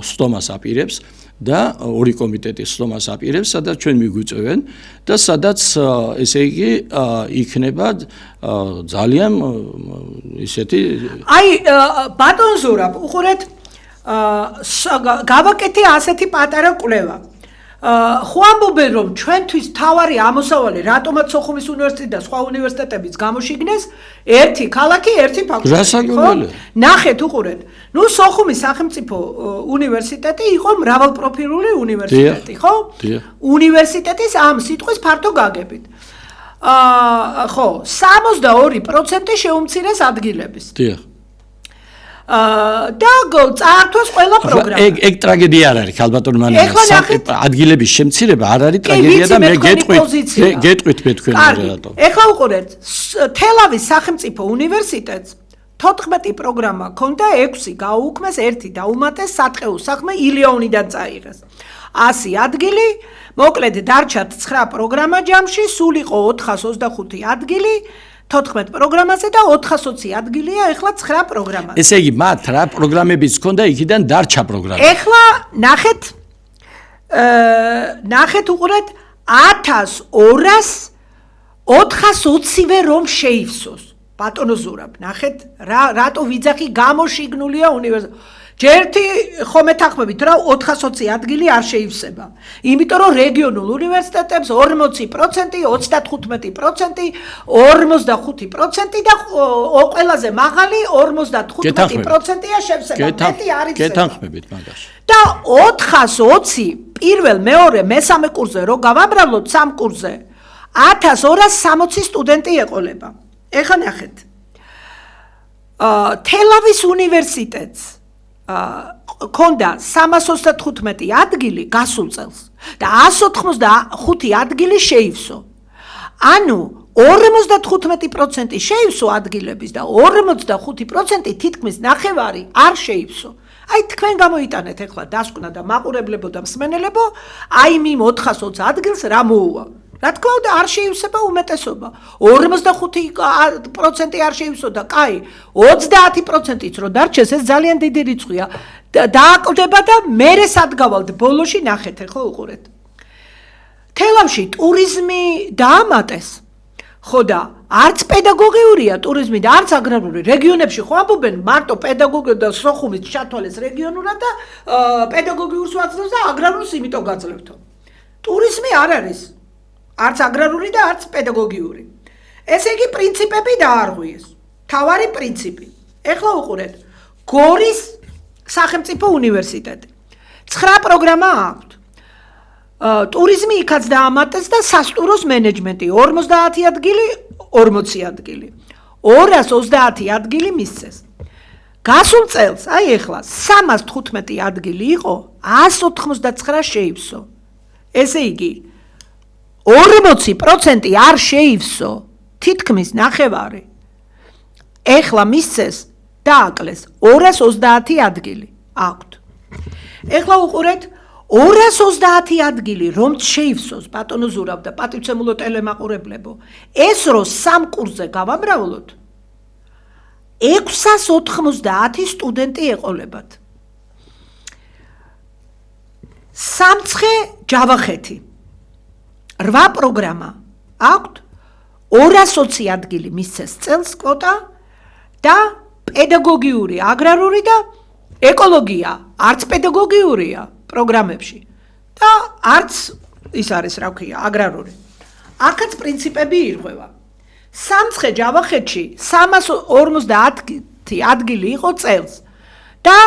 სხდომას აპირებს. და ორი კომიტეტის სხდომას აპირებს, სადაც ჩვენ მიგვიწევენ და სადაც ესე იგი იქნება ძალიან ისეთი აი ბატონ ზურაბ, უყურეთ გავაკეთე ასეთი პატარა კვლევა. ხო ამბობენ რომ ჩვენთვის თავარი ამოსავალი რატომაც სოხუმის უნივერსიტეტი და სხვა უნივერსიტეტებიც გამოშიგნეს ერთი ქალაქი ერთი ფაკულტეტი. ნახეთ უყურეთ. ნუ სოხუმის სახელმწიფო უნივერსიტეტი იყო მრავალპროფილური უნივერსიტეტი, ხო? უნივერსიტეტის ამ სიტყვის ფართო გაგებით. ხო, 62% შეუმცირეს ადგილების. დიახ. და წაართვეს ყველა პროგრამა. ეგ ტრაგედია არ არის, ქალბატონ მანანა. ადგილების შემცირება არ არის ტრაგედია და მე გეტყვით მე თქვენ რატო. ეხლა უყურეთ, თელავის სახელმწიფო უნივერსიტეტს 14 პროგრამა ჰქონდა, 6 გაუქმეს, 1 დაუმატეს, სატყეო საქმე ილიონიდან წაიღეს. 100 ადგილი, მოკლედ დარჩათ 9 პროგრამა ჯამში, სულ იყო 425 ადგილი. 14 პროგრამაზე და 420 ადგილია ეხლა 9 პროგრამაზე. ესე იგი, მათ რა პროგრამებიც ჰქონდა, იქიდან დარჩა პროგრამა. ეხლა ნახეთ უყურეთ 1200-420-ვე რომ შეივსოს. ბატონო ზურაბ, ნახეთ რატო ვიძახი გამოშიგნულია უნივერსიტეტი. ჯერთი ხომ ეთანხმებით რა 420 ადგილი არ შეივსება. იმიტომ რომ რეგიონულ უნივერსიტეტებს 40%, 35%, 45% და ყველაზე მაღალი 55%-ია შევსება. მეტი არ იცება. გეთანხმებით მაგაში. და 420 პირველ, მეორე, მესამე კურსზე რო გავამრავლოთ 3 კურსზე 1260 სტუდენტი ეყოლება. ეხლა ნახეთ. თელავის უნივერსიტეტს ქონდა 335 ადგილი გასულ წელს და 185 ადგილი შეივსო. ანუ 55% შეივსო ადგილების და 45% თითქმის ნახევარი არ შეივსო. Აი თქვენ გამოიტანეთ ახლა დასკვნა და მაყურებლებო და მსმენელებო, აი იმ 420 ადგილს რა მოუვა. რა თქმა უნდა არ შეივსება უმეტესობა. 45% არ შეივსო და კაი, 30%-იც რო დარჩეს, ეს ძალიან დიდი რიცხვია. დააკვდება და მერე სადგავალთ ბოლოში ნახეთ, ხო უყურეთ. თელავში ტურიზმი დაამატეს. ხო და არც პედაგოგიურია ტურიზმი და არც აგრარული რეგიონებში ხო ამბობენ მარტო პედაგოგია და სოხუმის ჩათვალეს რეგიონურად და პედაგოგიურს ვაძლევს და აგრარულს იმიტომ გაძლევთო. ტურიზმი არ არის არც აგრარული და არც პედაგოგიური. ესე იგი პრინციპები დაარღვიეს. თავარი პრინციპი. ეხლა უყურეთ. გორის სახელმწიფო უნივერსიტეტი. 9 პროგრამა აქვს. ტურიზმი იქაც დაამატეს და სასტუმროს მენეჯმენტი 50 ადგილი 40 ადგილი 230 ადგილი მისცეს. გასულ წელს აი ეხლა 315 ადგილი იყო 189 შეივსო. ესე იგი 40% არ შეივსო თითქმის ნახევარი. ეხლა მისცეს დააკლეს 230 ადგილი აქვთ. ეხლა უყურეთ 230 ადგილი რომ შეივსოს ბატონო ზურავ და პატივცემულო ტელემაყურებლებო, ეს რო სამ კურსზე გავამრავლოთ 690 სტუდენტი ეყოლებათ. სამცხე ჯავახეთი 8 პროგრამა აქვთ 220 ადგილი მისცეს წელს კვოტა და პედაგოგიური, აგრარული და ეკოლოგია არც პედაგოგიურია პროგრამებში და არც ის არის რა ქვია აგრარული. აქაც პრინციპები ირღვევა. სამცხე ჯავახეთში 350 ადგილი იყო წელს და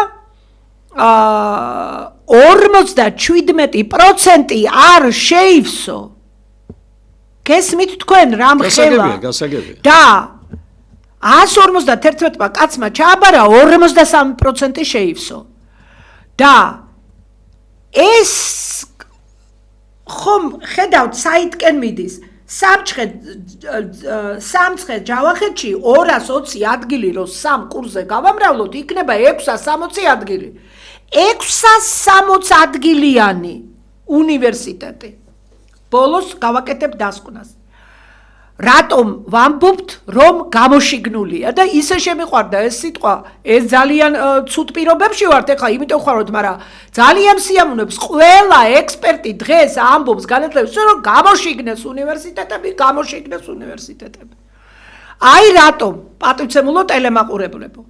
57% არ შეივსო. გესმით თქვენ რამ ხელა და 151 კაცმა ჩააბარა 53% შეივსო. და ეს ხომ ხედავთ საიტკენ მიდის სამცხე ჯავახეთში 220 ადგილი რო სამ კურსზე გავამრავლოთ იქნება 660 ადგილი 660 ადგილიანი უნივერსიტეტი ბოლოს გავაკეთებ დასკვნას რატომ ვამბობთ რომ გამოშიგნულია და ისე შემიყვარდა ეს სიტყვა ეს ძალიან ცუდ პირობებში ვართ ეხლა იმიტომ ხაროთ მაგრამ ძალიან სიამოვნებს ყველა ექსპერტი დღეს ამბობს განათლების რომ გამოშიგნეს უნივერსიტეტები აი რატომ პატივცემულო ტელემაყურებლებო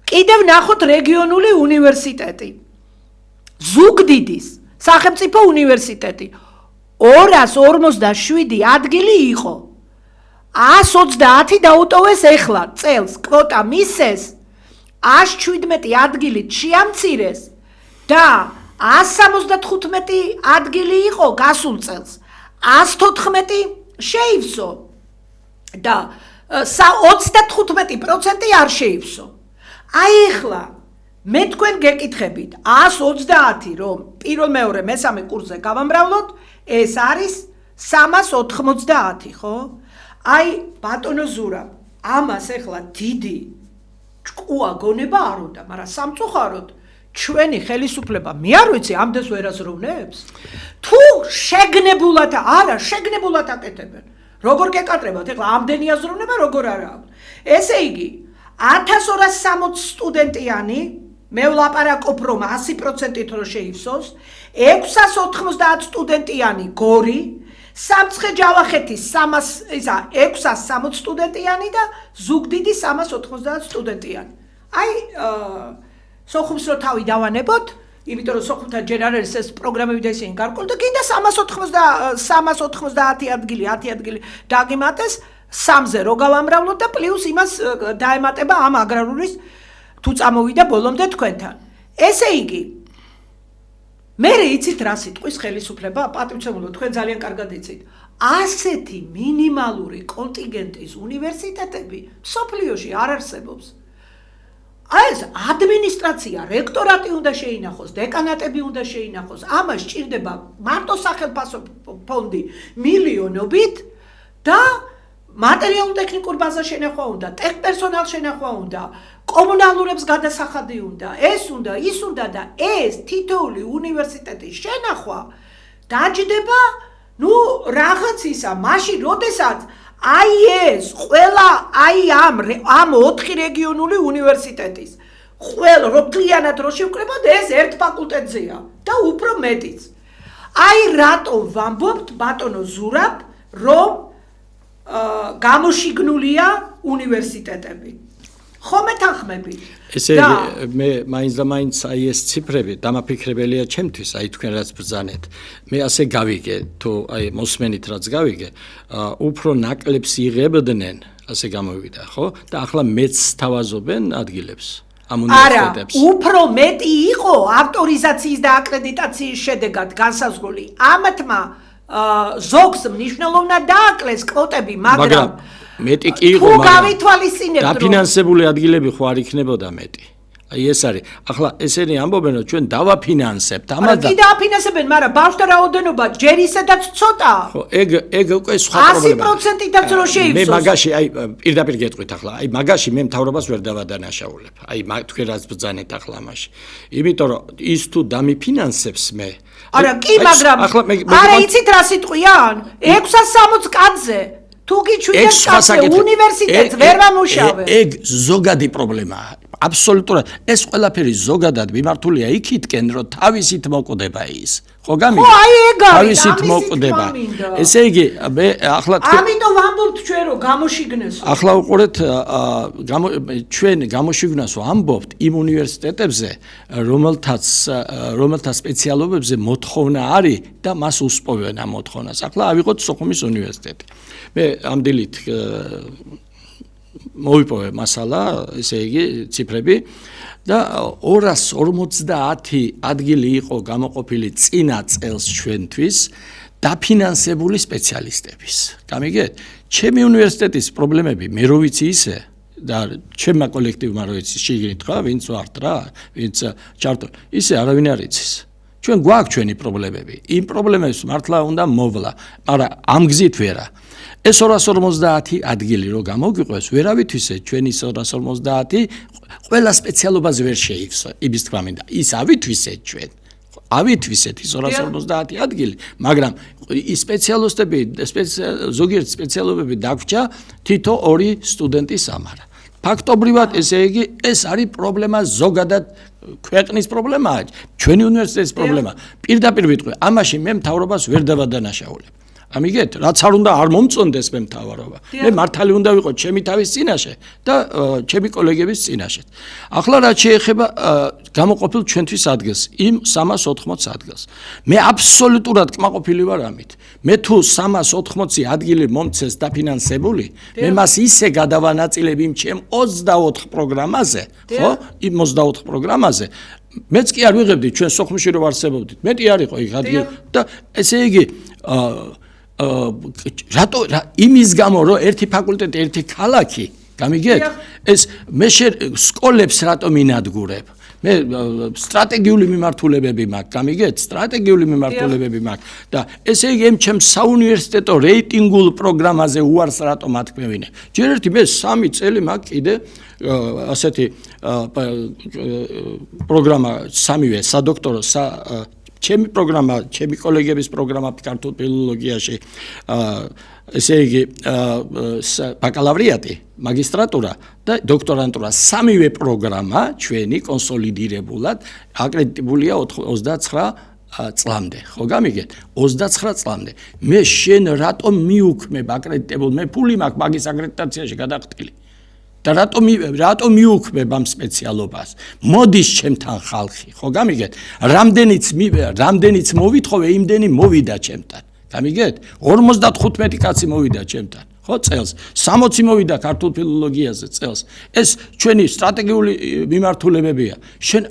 კიდევ ნახოთ რეგიონული უნივერსიტეტი ზუგდიდის სახელმწიფო უნივერსიტეტი 247 ადგილი იყო 130 დაუტოვეს ეხლა წელს კვოტა მისცეს 117 ადგილი შეამცირეს და 175 ადგილი იყო გასულ წელს 114 შეივსო და 35% არ შეივსო აი ეხლა მე თქვენ გეკითხებით 130 რომ პირველ მეორე მესამე კურსზე გავამრავლოთ ეს არის 390 ხო აი ბატონო ზურა ამას ეხლა დიდი ჭკუა გონება არ უნდა მაგრამ სამწუხაროდ ჩვენი ხელისუფლება მე არ ვიცი ამდენს ვერაზროვნებს თუ შეგნებულად არა შეგნებულად აკეთებენ როგორ გეკატრებათ ეხლა ამდენი აზროვნება როგორ არა აქვს ესე იგი 1260 სტუდენტიანი მე ვლაპარაკობ რომ 100%-ით რომ შეივსოს 690 სტუდენტიანი გორი სამცხე ჯავახეთი 660 სტუდენტიანი და ზუგდიდი 390 სტუდენტიანი აი სოხუმს რო თავი დავანებოთ იმიტომ რომ სოხუმთან ჯერ არ არის ეს პროგრამები და ისინი გარკვეული და კიდე 390 ადგილი 10 ადგილი დაგიმატეს 3-ზე რო გავამრავლოთ და პლუს იმას დაემატება ამ აგრარულის თუ წამოვიდა ბოლომდე თქვენთან. ესე იგი მე იცით რა სიტყვის ხელისუფლება პატივცემულო თქვენ ძალიან კარგად იცით. ასეთი მინიმალური კონტინგენტის უნივერსიტეტები სოფლიოში არ არსებობს. აი ეს ადმინისტრაცია, რექტორატი უნდა შეინახოს, დეკანატები უნდა შეინახოს. ამას სჭირდება მარტო სახელმწიფო ფონდი მილიონობით და მატერიალურ-ტექნიკურ ბაზა შენახვა უნდა, ტექპერსონალ შენახვა უნდა, კომუნალურებს გადასახადი უნდა, ეს უნდა, ის უნდა და ეს თითოეული უნივერსიტეტის შენახვა დაჯდება, რაღაც ისა, მაშინ, როდესაც აი ეს ყველა ამ 4 რეგიონული უნივერსიტეტის ყველა რობლიანად რო შევკრებოდ ეს ერთ ფაკულტეტზეა და უფრო მეტიც. აი რატომ ვამბობთ ბატონო ზურაბ, რომ გამოშიგნულია უნივერსიტეტები. ხო მეთანხმები. ესე იგი მე მაინც და მაინც აი ეს ციფრები დამაფიქრებელია ჩემთვის, აი თქვენ რაც ბრძანეთ. მე ასე გავიგე, თუ აი მოსმენით რაც გავიგე, უფრო ნაკლებს იღებდნენ, ასე გამოვიდა, ხო? და ახლა მეც თავაზობენ ადგილებს. ამ უნივერსიტეტებს. არა, უფრო მეტი იყო ავტორიზაციის და აკრედიტაციის შედეგად განსაზღვრული. ამათმა ზოგს მნიშვნელოვნად დააკლეს კვოტები, მაგრამ მეტი კი იყო, მაგრამ თუ გავითვალისწინებთ, დაფინანსებული ადგილები ხო არ იქნებოდა მეტი. აი ეს არის. ახლა ესენი ამბობენ, რომ ჩვენ დავაფინანსებთ ამას და კი დააფინანსებენ, მაგრამ ბავშვთა რაოდენობა ჯერ ისედაც ცოტაა. ხო, ეგ უკვე სხვა პრობლემაა. 100%-იდანაც რო შეივსოს. მე მაგაში აი პირდაპირ გეტყვით ახლა. აი მაგაში მე მთავრობას ვერ დავადანაშაულებ. აი თქვენ რაც ბრძანეთ ახლა ამაში. იმიტომ რომ ის თუ დამიფინანსებს მე არა, კი, მაგრამ არა იცით რა სიტყვიან? 660 კაცზე თუ გიჩვენეთ კაცზე უნივერსიტეტს ვერ ვამუშავე. ეგ ზოგადი პრობლემაა. აბსოლუტურად ეს ყველაფერი ზოგადად მიმართულია იქითკენ, რომ თავისით მოკვდება ის. ხო გამიგე? ხო, აი ეგ არის, თავისით მოკვდება. ესე იგი, მე ახლა ამიტომ ვამბობთ ჩვენ რომ გამოშიგნესო. ახლა უყურეთ, ჩვენ გამოშიგნას ვამბობთ იმ უნივერსიტეტებზე, რომელთა სპეციალობებზე მოთხოვნა არის და მას უსპოვენ ამ მოთხოვნას. ახლა ავიღოთ სოხუმის უნივერსიტეტი. მე ამ დილით მოვიპოვე მასალა, ესე იგი, ციფრები და 250 ადგილი იყო გამოყოფილი წინა წელს ჩვენთვის დაფინანსებული სპეციალისტების. გამიგეთ? ჩემი უნივერსიტეტის პრობლემები მე რო ვიცი ისე და ჩემმა კოლექტივმა რო იცის, შეგინით ხა, ვინც ვართ რა, ვინც ჩართულ, ისე არავინ არ იცის. ჩვენ გვაქვს ჩვენი პრობლემები. იმ პრობლემებს მართლა უნდა მოვლა, მაგრამ ამ გზით ვერა. ეს 250 ადგილი რო გამოგიყვეს, ვერავითვისეთ ჩვენი 250 ყველა სპეციალობაზე ვერ შეივსო. იმის თქმა მინდა, ის ავითვისეთ ჩვენ. ავითვისეთ ის 250 ადგილი, მაგრამ ის სპეციალისტები, ზოგიერთ სპეციალობები დაგვრჩა თითო 2 სტუდენტის ამარა. ფაქტობრივად ესე იგი ეს არის პრობლემა ზოგადად ქვეყნის პრობლემაა, ჩვენი უნივერსიტეტის პრობლემა. პირდაპირ ვიტყვი, ამაში მე მთავრობას ვერ დავადანაშაულებ. ამიგეთ, რაც არ უნდა არ მომწონდეს მე მთავრობა. მე მართალი უნდა ვიყო ჩემი თავის წინაშე და ჩემი კოლეგების წინაშე. ახლა რაც შეეხება გამოყოფილ ჩვენთვის ადგილს, იმ 380 ადგილს. მე აბსოლუტურად კმაყოფილი ვარ ამით. მე თუ 380 ადგილი მომცეს დაფინანსებული, მე მას ისე გადავანაწილებ იმ ჩემ 24 პროგრამაზე, ხო? იმ 24 პროგრამაზე. მეც კი არ ვიღებდი ჩვენ სოხუმში რო ვარსებობდით. მეტი არ იყო იქ ადგილი და ესე იგი რატო იმის გამო რომ ერთი ფაკულტეტი, ერთი ქალაქი, გამიგეთ? ეს მე სკოლებს რატომ ინადგურებ? მე სტრატეგიული მიმართულებები მაქვს, გამიგეთ? სტრატეგიული მიმართულებები მაქვს და ესე იგი ამ ჩემ საუნივერსიტეტო რეიტინგულ პროგრამაზე უარს რატომ ათქმევინე? ჯერ ერთი მე 3 წელი მაქვს კიდე ასეთი პროგრამა, 3-ვე სადოქტორო ჩემი პროგრამა, ჩემი კოლეგების პროგრამა ქართულ ფილოლოგიაში, ესე იგი ბაკალავრიატი, მაგისტრატურა და დოქტორანტურა, 3-ვე პროგრამა ჩვენი კონსოლიდირებულად აკრედიტებულია 29 წლამდე, ხო გამიგეთ? 29 წლამდე. მე შენ რატომ მიუქმებ აკრედიტებულ, მე ფული მაქვს მაგის აკრედიტაციაში გადახტილი. და რატომ მიუქმებ ამ სპეციალობას? მოდის ჩემთან ხალხი, ხო გამიგეთ? რამდენიც მოვითხოვე, იმდენი მოვიდა ჩემთან. გამიგეთ? 55 კაცი მოვიდა ჩემთან. ხო წელს 60 მოვიდა ქართულ ფილოლოგიაზე წელს. ეს ჩვენი სტრატეგიული მიმართულებებია. შენ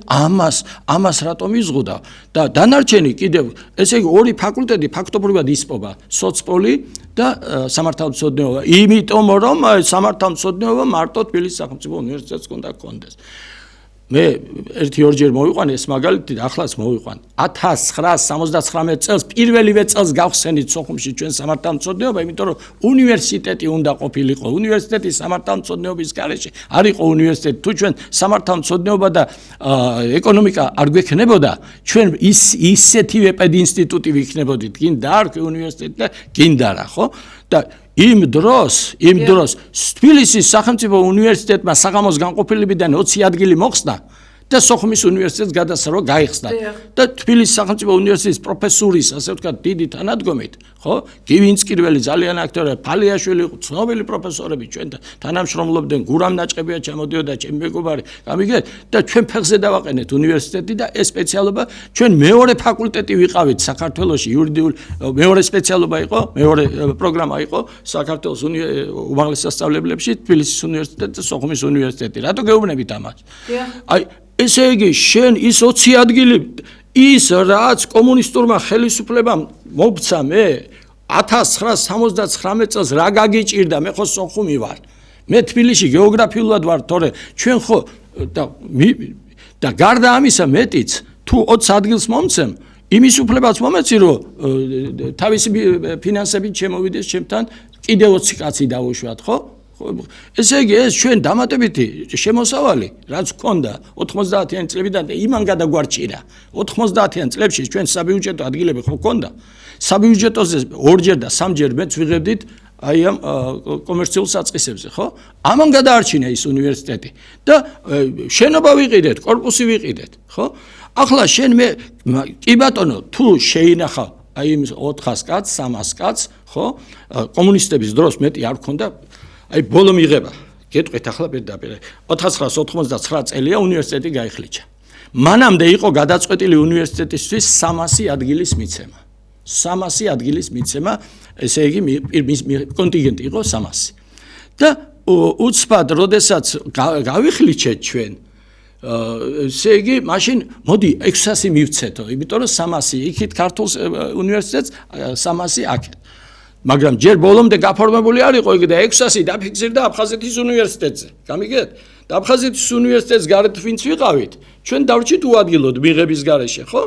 ამას რატომ იზღუდა? და დანარჩენი კიდევ, ესე იგი 2 ფაკულტეტი ფაქტობრივად ისპობა, სოცპოლი და სამართალმცოდნეობა. იმიტომ რომ სამართალმცოდნეობა მარტო თბილისის სახელმწიფო უნივერსიტეტს უნდა გქონდეს. მე ერთი ორჯერ მოვიყვანე ეს მაგალითი და ახლაც მოვიყვან 1979 წელს პირველივე წელს გავხსენით სოხუმში ჩვენ სამართალმცოდნეობა, იმიტომ რომ უნივერსიტეტი უნდა ყოფილიყო. უნივერსიტეტი სამართალმცოდნეობის გარეშე არ იყო უნივერსიტეტი. თუ ჩვენ სამართალმცოდნეობა და ეკონომიკა არ გვექნებოდა, ჩვენ ისეთივე პედინსტიტუტი ვიქნებოდით. გინდა არ უნივერსიტეტი და გინდა რა, ხო? და იმ დროს თბილისის სახელმწიფო უნივერსიტეტმა საღამოს განყოფილებიდან 20 ადგილი მოხსნა და სოხუმის უნივერსიტეტს გადასცემა გაიხსნა და თბილისის სახელმწიფო უნივერსიტეტის პროფესურის, ასე ვთქვათ, დიდი თანადგომით, ხო? გივინსკირველი ძალიან აქტიურია, ფალიაშვილი, ცნობილი პროფესორები ჩვენ თანამშრომლობდნენ, გურამ ნაჭყებია ჩამოდიოდა ჩემი მეგობარი, გამიგეთ და ჩვენ ფეხზე დავაყენეთ უნივერსიტეტი და ეს სპეციალობა ჩვენ მეორე ფაკულტეტი ვიყავით საქართველოში, იურიდიული მეორე სპეციალობა იყო, მეორე პროგრამა იყო საქართველოს უმაღლეს სასწავლებლებში თბილისის უნივერსიტეტი და სოხუმის უნივერსიტეტი. რატო გეუბნებით ამას? აი ესე იგი, შენ ის 20 ადგილი ის რაც კომუნისტურმა ხელისუფლებამ მობცა მე 1979 წელს რა გაგიჭირდა, მე ხო სოხუმი ვარ. მე თბილისში გეოგრაფიულად ვარ, თორე ჩვენ ხო და გარდა ამისა მეტიც თუ 20 ადგილს მომცემ, იმის უფლებაც მომეცი, რომ თავისი ფინანსებით შემოვიდეს ჩემთან კიდე 20 კაცი დავუშვათ, ხო? ესე იგი ეს ჩვენ დამატებითი შემოსავალი რაც გქონდა 90-იან წლებიდან და იმან გადაგვარჩინა 90-იან წლებში ჩვენ საბიუჯეტო ადგილები ხო გქონდა საბიუჯეტოზე ორჯერ და სამჯერ მეც ვიღებდით აი ამ კომერციულ საწყისებზე ხო ამან გადაარჩინა ის უნივერსიტეტი და შენობა ვიყიდეთ კორპუსი ვიყიდეთ ხო ახლა შენ მე კი ბატონო თუ შეინახა აი იმ 400 კაცს 300 კაცს ხო კომუნისტების დროს მეტი არ გქონდა აი ბოლო მიღება გეტყვით ახლა პირდაპირ 1999 წელია უნივერსიტეტი გაიხლიჩა მანამდე იყო გადაწყვეტილი უნივერსიტეტისთვის 300 ადგილის მიცემა 300 ადგილის მიცემა ესე იგი კონტინგენტი იყო 300 და უცბად როდესაც გავიხლიჩეთ ჩვენ ესე იგი მაშინ მოდი 600 მივცეთო იმიტომ რომ 300 იქით ქართულ უნივერსიტეტს 300 აქეთ მაგრამ ჯერ ბოლომდე გაფორმებული არ იყო იგი და 600 დაფიქსირდა აფხაზეთის უნივერსიტეტზე. გამიგეთ? და აფხაზეთის უნივერსიტეტს გარეთ ვინც ვიყავით, ჩვენ დავრჩით უადგილოდ მიღების გარეშე, ხო?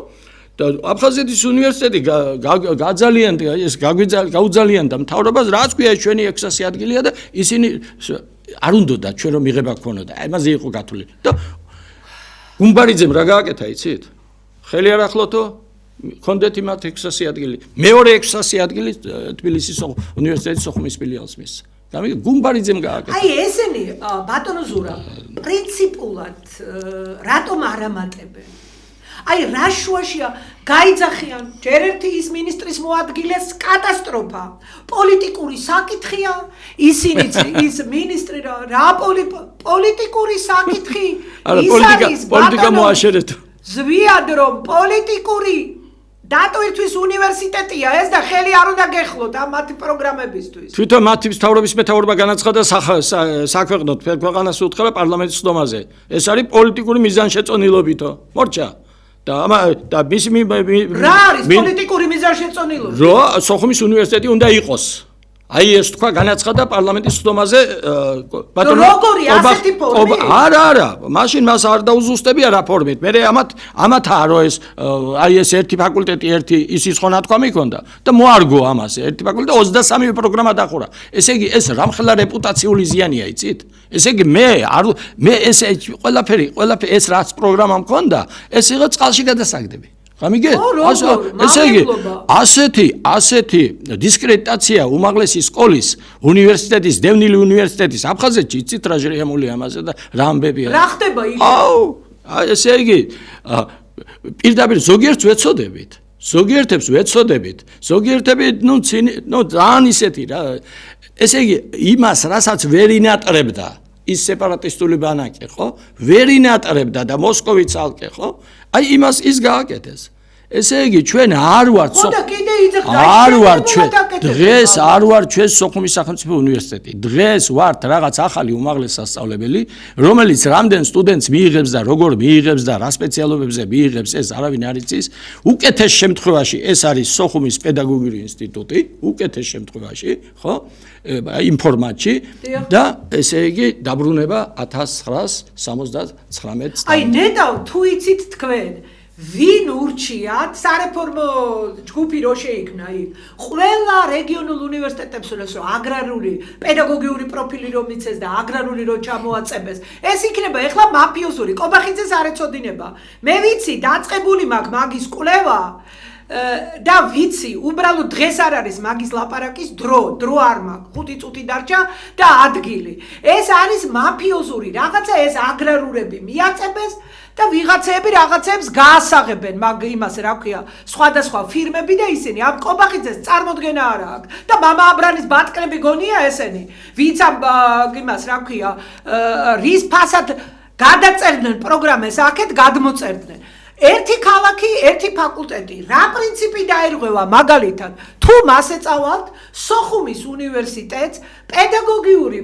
და აფხაზეთის უნივერსიტეტი გაძალიანდა ეს გაუძალიანდა მთავრობას, რაც ქვია ჩვენი 600 ადგილია და ისინი არ უნდოდა ჩვენ რომ მიღება გქონოდა. ამაზე იყო გათვლილი. და გუმბარიძემ რა გააკეთა, იცით? ხელი არ ახლოთო კონდეთ იმათ 600 ადგილი. მეორე 600 ადგილი თბილისის უნივერსიტეტის სოხუმის ფილიალს მის. გამიგე გუმბარიძემ გააკეთა. აი ესენი ბატონო ზურა პრინციპულად რატომ არ ამატებენ? აი რა შუაშია გაიძახიან ჯერ ერთი ის მინისტრის მოადგილეს კატასტროფა პოლიტიკური საკითხია ისინიც ის მინისტრი რა პოლიტიკური საკითხი ის არის პოლიტიკა მოაშერეთ ზვიად რომ პოლიტიკური დატვირთვის უნივერსიტეტია ეს და ხელი არ უნდა გეხლოთ ამ მათი პროგრამებისთვის. თვითონ მათი მთავრობის მეთაურობა განაცხადა საქვეყნოდ ქვეყანას უთხარა პარლამენტის სხდომაზე. ეს არის პოლიტიკური მიზანშეწონილობითო. მორჩა. და მის რა არის პოლიტიკური მიზანშეწონილობა? რომ სოხუმის უნივერსიტეტი უნდა იყოს. აი ეს თქვა განაცხადა პარლამენტის სხდომაზე ბატონო როგორი ასეთი ფორმი არა მაშინ მას არ დაუზუსტებია რა ფორმით მე ამათაა რომ ეს აი ეს ერთი ფაკულტეტი ერთი ისიც ხო ნათქვამი ქონდა და მოარგო ამას ერთი ფაკულტეტი 23 პროგრამა დახურა ესე იგი ეს რამხელა რეპუტაციული ზიანია იცით ესე იგი მე ეს ყველაფერი ეს რაც პროგრამა მქონდა ეს იყო წყალში გადასაგდები გამიგე? ესე იგი ასეთი დისკრედიტაცია უმაღლესი სკოლის უნივერსიტეტის დევნილი უნივერსიტეტის აფხაზეთში იცით რა ჟრიამული ამაზე და რა ამბებია რა ხდება იქ? ესე იგი პირდაპირ ზოგიერთს ვეცოდებით ზოგიერთებს ვეცოდებით ზოგიერთები ძალიან ისეთი რა ესე იგი იმას რასაც ვერ ინატრებდა ის სეპარატისტული ბანაკი ხო ვერ ინატრებდა და მოსკოვი ცალკე ხო აი იმას ის გააკეთეს ესე იგი ჩვენ არ ვართ ხოდა კიდე იძახდა არ ვართ ჩვენ დღეს არ ვართ ჩვენ სოხუმის სახელმწიფო უნივერსიტეტი დღეს ვართ რაღაც ახალი უმაღლესი სასწავლებელი რომელიც რამდენ სტუდენტს მიიღებს და როგორ მიიღებს და რა სპეციალობებზე მიიღებს ეს არავინ არ იცის უკეთეს შემთხვევაში ეს არის სოხუმის პედაგოგიური ინსტიტუტი უკეთეს შემთხვევაში ხო იმ ფორმატში და ესე იგი დაბრუნება 1979 წელს აი ნეტავ თუ იცით თქვენ ვინ ურჩიათ სარეფორმო ჯგუფი რო შეიქმნა იქ ყველა რეგიონულ უნივერსიტეტებს რომ აგრარული პედაგოგიური პროფილი რომ მიცეს და აგრარული რო ჩამოაწებეს ეს იქნება ეხლა მაფიოზური კობახიძეს არ ეწოდინება მე ვიცი დაწყებული მაქვს მაგის კვლევა და ვიცი უბრალოდ დღეს არ არის მაგის ლაპარაკის დრო არ მაქვს 5 წუთი დარჩა და ადგილი ეს არის მაფიოზური რაღაცა ეს აგრარულები მიაწებეს და ვიღაცები რაღაცებს გაასაღებენ მაგ იმას რა ქვია სხვადასხვა ფირმები და ისინი ამ კობახიძეს წარმოდგენა არ აქვს და მამა აბრანის ბატკნები გონია ესენი ვინც ამ იმას რა ქვია რის ფასად გადაწერდნენ პროგრამას აქეთ გადმოწერდნენ ერთი ქალაქი, ერთი ფაკულტეტი. რა პრინციპი დაერღვევა მაგალითად, თუ მას ეწავალთ სოხუმის უნივერსიტეტს პედაგოგიური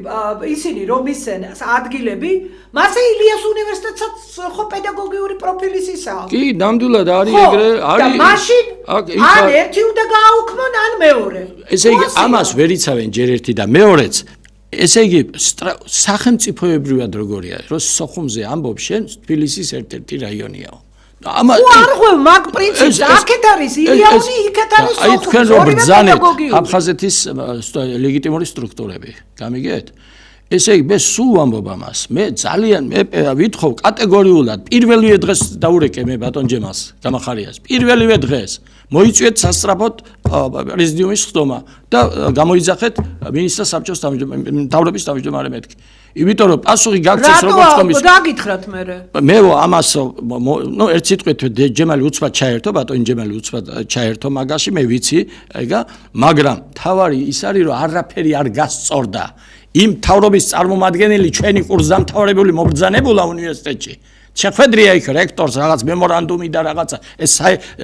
ისინი რომ ისენ ადგილები, მასე ილიას უნივერსიტეტსაც ხო პედაგოგიური პროფილის ისაა. კი, ნამდვილად არის ეგრე, არის. და მაშინ ან ერთი უნდა გააუქმონ, ან მეორე. ესე იგი, ამას ვერ იცავენ ჯერ ერთი და მეორეც. ესე იგი, სახელმწიფოებრივად როგორია, რომ სოხუმზე ამბობ შენ თბილისის ერთ-ერთი რაიონიაო. უარღვევ მაგ პრინციპს აქეთ არის ილიანი იქეთ არის სოხუმი აი თქვენ რომ ბრძანეთ აფხაზეთის ლეგიტიმური სტრუქტურები გამიგეთ ესე იგი მე სულ ვამბობ ამას მე ძალიან მე ვითხოვ კატეგორიულად პირველივე დღეს დაურეკე მე ბატონ ჯემალს გამახარიას პირველივე დღეს მოიწვიეთ სასწრაფოდ პრეზიდიუმის ხდომა და გამოიძახეთ მინისტრთა საბჭოს მთავრობის თავმჯდომარე მეთქი იმიტომ რომ პასუხი გაგცეს როგორც კომისია. რატო დაგითხრათ მე ამას ნუ ერთ სიტყვით ჯემალი უცბად ჩაერთო, ბატონი ჯემალი უცბად ჩაერთო მაგაში, მე ვიცი, ეგა, მაგრამ თავარი ის არის რომ არაფერი არ გასწორდა. იმ თავრობის წარმომადგენელი ჩვენი კურსდამთავრებული მობრძანებულა უნივერსიტეტში. შეხვედრია იქ რექტორს რაღაც მემორანდუმი და რაღაცა ეს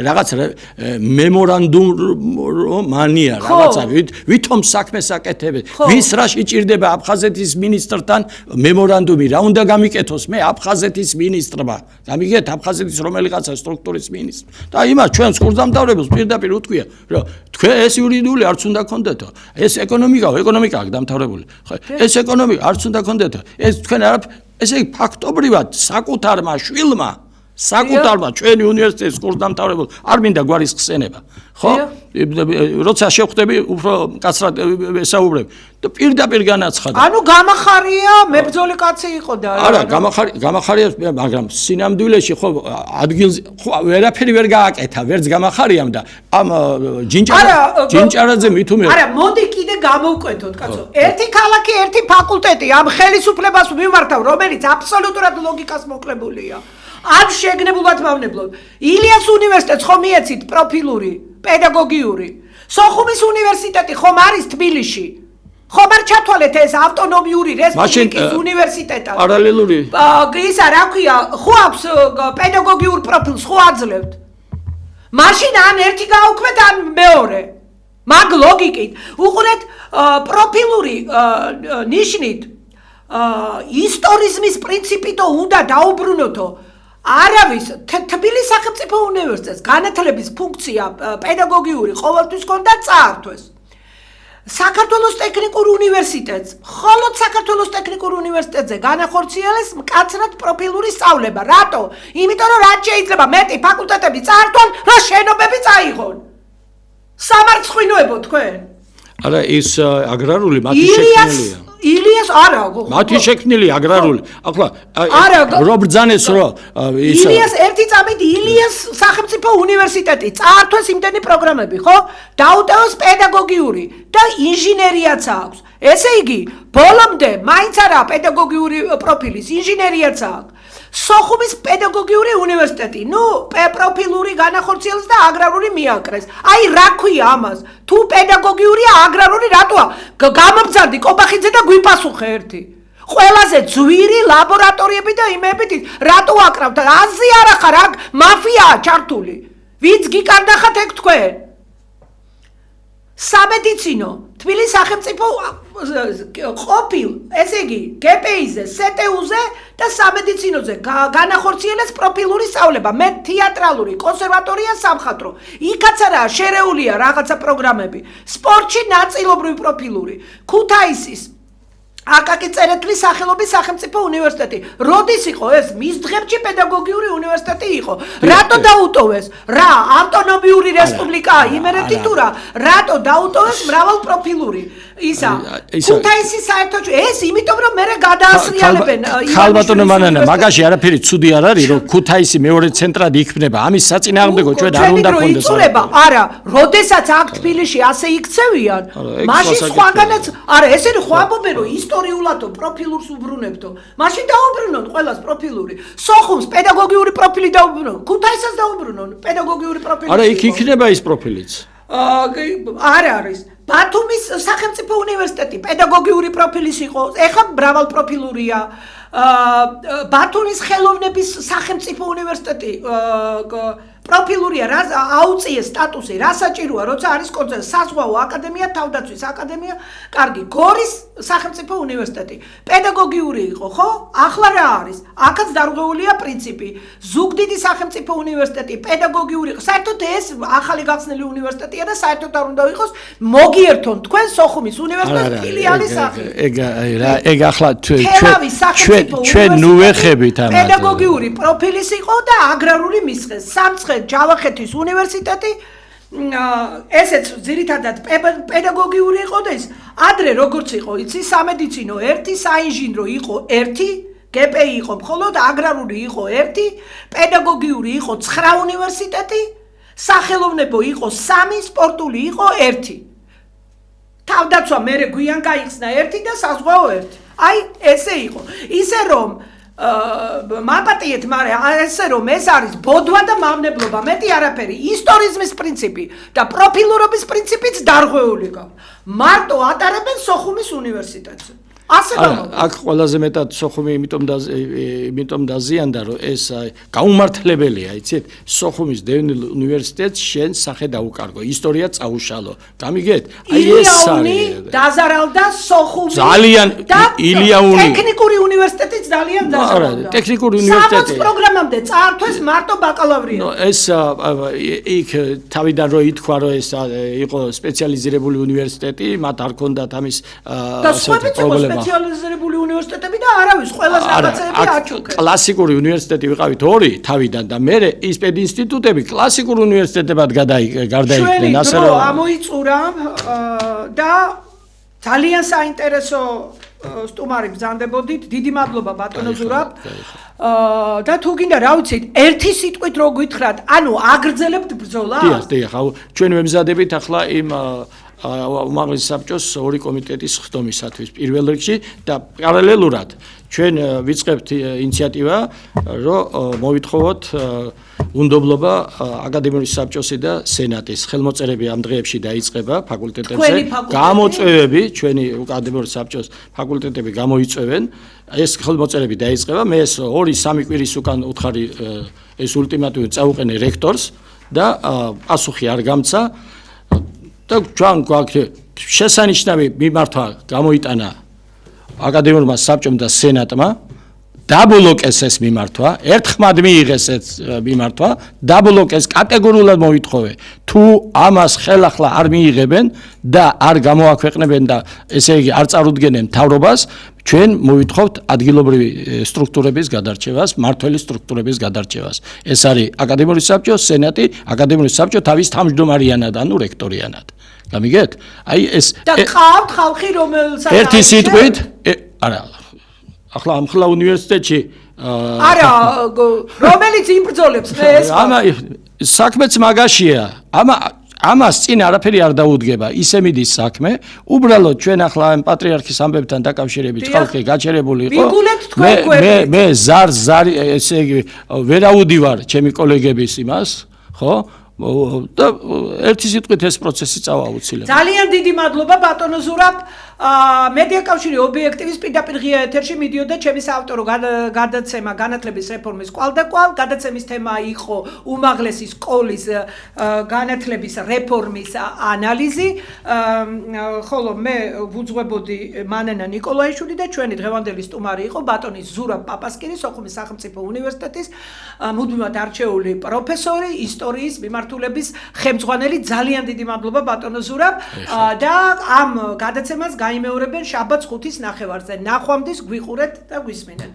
რაღაც მემორანდუმანია რაღაცა ვითომ საქმეს აკეთებენ ვის რა შეჭirdება აფხაზეთის მინისტრთან მემორანდუმი რა უნდა გამიკეთოს მე აფხაზეთის მინისტრმა გამიგეთ აფხაზეთის რომელიღაცა სტრუქტურის მინისტრ და იმას ჩვენს კურსდამთავრებელს პირდაპირ უთქვია რომ თქვენ ეს იურიდიული არც უნდა გქონდეთო ეს ეკონომიკა დამთავრებული ხო ეს ეკონომიკა არც უნდა გქონდეთო ეს თქვენ ესე იგი ფაქტობრივად საკუთარმა შვილმა ჩვენი უნივერსიტეტის კურსდამთავრებელ არ მინდა გვარის ხსენება ხო როცა შევხვდები უფრო მკაცრად ესაუბრებ და პირდაპირ განაცხადა ანუ გამახარია მებრძოლი კაცი იყო და არა გამახარია მაგრამ სინამდვილეში ხო ადგილზე ხო ვერაფერი ვერ გააკეთა ვერც გამახარიამ და ამ ჯინჭარაძე მithume არა მოდი კიდე გამოვკვეთოთ კაცო ერთი ქალაქი ერთი ფაკულტეტი ამ ხელისუფლებას მიმართავ რომელიც აბსოლუტურად ლოგიკას მოკლებულია ამ შეგნებულად მავნებლობ ილიას უნივერსიტეტს ხომ მიეცით პროფილური პედაგოგიური სოხუმის უნივერსიტეტი ხომ არის თბილისში ხომ არ ჩათვალეთ ეს ავტონომიური რესპუბლიკის უნივერსიტეტად პარალელური ისა რა ქვია ხო აქვს პედაგოგიურ პროფილს ხო აძლევთ მაშინ ან ერთი გაუქმეთ ან მეორე მაგ ლოგიკით უყურეთ პროფილური ნიშნით ისტორიზმის პრინციპითო უნდა დაუბრუნოთო არავის თბილისის სახელმწიფო უნივერსიტეტს განათლების ფუნქცია პედაგოგიური ყოველთვის ჰქონდა წაართვეს საქართველოს ტექნიკურ უნივერსიტეტს მხოლოდ საქართველოს ტექნიკურ უნივერსიტეტზე განახორციელეს მკაცრად პროფილური სწავლება რატო იმიტომ რომ რაც შეიძლება მეტი ფაკულტეტები წაართვან რა შენობები წაიღონ სამარცხვინოებო თქვენ არა ის აგრარული მათი შექმნილია ილიას არა მათი შექმნილი აგრარული ახლა რო ბრძანეს რო ილიას ერთი წამით ილიას სახელმწიფო უნივერსიტეტი წაართვეს იმდენი პროგრამები ხო დაუტევოს პედაგოგიური და ინჟინერიაც აქვს ესე იგი ბოლომდე მაინც არა პედაგოგიური პროფილის ინჟინერიაც აქვს სოხუმის პედაგოგიური უნივერსიტეტი ნუ პროფილური განახორციელეს და აგრარული მიაკრეს აი რა ქვია ამას თუ პედაგოგიურია აგრარული რატოა გამობძანდი კობახიძე და გვიპასუხე ერთი ყველაზე ძვირი ლაბორატორიები და იმებით რატო აკრავთ აზი არა ხარ აქ მაფიაა ჩართული ვინც გიკარდახათ ეგ თქვენ? სამედიცინო თბილისის სახელმწიფო ყოფილ, ესე იგი, გპ-ზე, სტუ-ზე და სამედიცინოზე განახორციელეს პროფილური სწავლება, მე თეატრალური, კონსერვატორია, სამხატვრო. იქაც არაა შერეულია რაღაცა პროგრამები. სპორტში ნაწილობრივი პროფილური. ქუთაისის აკაკი წერეთლის სახელობის სახელმწიფო უნივერსიტეტი. როდის იყო ეს? მის დღებში პედაგოგიური უნივერსიტეტი იყო. რატო დაუტოვეს? რა, ავტონომიური რესპუბლიკაა იმერეთი თუ რა? რატო დაუტოვეს მრავალპროფილური? ისა, ქუთაისის საერთოდ ეს იმიტომ რომ მე გადაასრიალებენ ხალბატონო მანანა, მაგაში არაფერი ცუდი არ არის, რომ ქუთაისი მეორე ცენტრად იქნება. ამის საწინააღმდეგო ჩვენ არ უნდა გქონდეს. არა, როდესაც აქ თბილისში ასე იქცევიან, მაშინ სხვაგანაც, არა, ესენი ხო ამბობენ რომ ისტორიულადო პროფილურს უბრუნებდო. მაშინ დაუბრუნონ ყველას პროფილური. სოხუმს პედაგოგიური პროფილი დაუბრუნონ, ქუთაისსაც დაუბრუნონ პედაგოგიური პროფილი. არა, იქ იქნება ის პროფილიც. არ არის. ბათუმის სახელმწიფო უნივერსიტეტი პედაგოგიური პროფილის იყო, ეხლა მრავალპროფილურია. ბათუმის ხელოვნების სახელმწიფო უნივერსიტეტი პროფილურია, რა აუწიეს სტატუსი, რა საჭიროა, როცა არის კონცერტი, საზღვაო აკადემია, თავდაცვის აკადემია, კარგი, გორის სახელმწიფო უნივერსიტეტი. პედაგოგიური იყო, ხო? ახლა რა არის? აქაც დარღვეულია პრინციპი. ზუგდიდის სახელმწიფო უნივერსიტეტი, პედაგოგიური იყო. საერთოდ ეს ახალი გახსნილი უნივერსიტეტია და საერთოდ არ უნდა იყოს მოგიერთონ თქვენ სოხუმის უნივერსიტეტის ფილიალის სახით. ეგ ახლა ჩვენ ნუ ვეხებით ამათ. პედაგოგიური პროფილის იყო და აგრარული მისხეს. ჯავახეთის უნივერსიტეტი ესეც ძირითადად პედაგოგიური იყო და ის ადრე როგორც იყო იცი სამედიცინო ერთი, საინჟინრო იყო ერთი, გპ იყო მხოლოდ, აგრარული იყო ერთი, პედაგოგიური იყო 9 უნივერსიტეტი, სახელოვნებო იყო 3, სპორტული იყო ერთი. თავდაცვა მერე გვიან გაიხსნა ერთი და საზღვაო ერთი. აი ესე იყო. ისე რომ მაპატიეთ, მაგრამ ესე რომ ეს არის ბოდვა და მავნებლობა, მეტი არაფერი, ისტორიზმის პრინციპი და პროფილურობის პრინციპიც დარღვეული გაქვს. მარტო ატარებენ სოხუმის უნივერსიტეტზე. ასე აქ ყველაზე მეტად სოხუმი იმიტომ დაზიანდა, რომ ეს გაუმართლებელია, იცით, სოხუმის დევნილ უნივერსიტეტს შენ სახე დაუკარგო, ისტორია წაუშალო. გამიგეთ? აი ეს არის. დაზარალდა სოხუმის ძალიან ილიანური ტექნიკური უნივერსიტეტიც ძალიან დაზარალდა. ტექნიკური უნივერსიტეტი 60 პროგრამამდე წაართვეს მარტო ბაკალავრია. ეს იქ თავიდან რო ითქვა, რომ ეს იყო სპეციალიზირებული უნივერსიტეტი, მათ არ ქონდათ ამის პრობლემა. სპეციალიზირებული უნივერსიტეტები და არავის ყველას რაღაცები აჩუქეს. კლასიკური უნივერსიტეტი ვიყავით 2 თავიდან და მე ის პედინსტიტუტები კლასიკურ უნივერსიტეტებად გარდაიქმნენ, ასე რომ ამოიწურა და ძალიან საინტერესო სტუმარი ბრძანდებოდით. დიდი მადლობა ბატონო ზურაბ. და თუ გინდა რა ვიცით, ერთი სიტყვით რო გითხრათ, ანუ აგრძელებთ ბრძოლას? დიახ, ჩვენ ვემზადებით ახლა იმ უმაღლესი საბჭოს 2 კომიტეტის ხდომისათვის პირველ რიგში და პარალელურად ჩვენ ვიწყებთ ინიციატივა, რომ მოვითხოვოთ უნდობლობა აკადემიური საბჭოსი და სენატის ხელმოწერები ამ დღეებში დაიწყება ფაკულტეტებზე. გამოწვევები ჩვენი აკადემიური საბჭოს ფაკულტეტები გამოიწვევენ. ეს ხელმოწერები დაიწყება. მე ეს 2-3 კვირის უკან უთხარი ეს ულტიმატუმი წაუყენე რექტორს და პასუხი არ გამცა. და ჩვენ გვაქვს შესანიშნავი მიმართვა გამოიტანა აკადემიურმა საბჭომ და სენატმა, დაბლოკეს ეს მიმართვა, ერთხმად მიიღეს ეს მიმართვა, დაბლოკეს კატეგორიულად მოვითხოვე. თუ ამას ხელახლა არ მიიღებენ და არ გამოაქვეყნებენ და ესე იგი არ წარუდგენენ მთავრობას, ჩვენ მოვითხოვთ ადგილობრივი სტრუქტურების გადარჩევას, მმართველი სტრუქტურების გადარჩევას. ეს არის აკადემიური საბჭო, სენატი, აკადემიური საბჭო თავის თავმჯდომარიანად, ანუ რექტორიანად. გამიგეთ? აი ეს და ყავთ ხალხი რომელსაც ერთი სიტყვით, არა. ახლა ამხლა უნივერსიტეტში არა, რომელიც იბრძოლებს ეს საქმეც მაგაშია. ამას წინ არაფერი არ დაუდგება, ისე მიდის საქმე. უბრალოდ ჩვენ ახლა ამ პატრიარქის ამბებთან დაკავშირებით ხალხი გაჩერებული იყო. მე ზარი ესე იგი ვერაუდივარ ჩემი კოლეგების იმას, ხო? და ერთი სიტყვით ეს პროცესი წავა აუცილებლად. ძალიან დიდი მადლობა ბატონო ზურაბ. მედია კავშირი ობიექტივის პირდაპირ ღია ეთერში მიდიოდა ჩემი საავტორო გადაცემა განათლების რეფორმის კვალდაკვალ. გადაცემის თემა იყო უმაღლესი სკოლის განათლების რეფორმის ანალიზი. ხოლო მე ვუძღვებოდი მანენა ნიკოლაიშვილი და ჩვენი დღევანდელი სტუმარი იყო ბატონი ზურაბ პაპასკინი, სოხუმის სახელმწიფო უნივერსიტეტის მუდმივად არჩეული პროფესორი, ისტორიის მიმართულების ხელმძღვანელი. ძალიან დიდი მადლობა ბატონო ზურაბ და ამ გადაცემას გაიმეორებენ შაბათს 5:30-ზე. ნახვამდის გვიყურეთ და გვისმინეთ.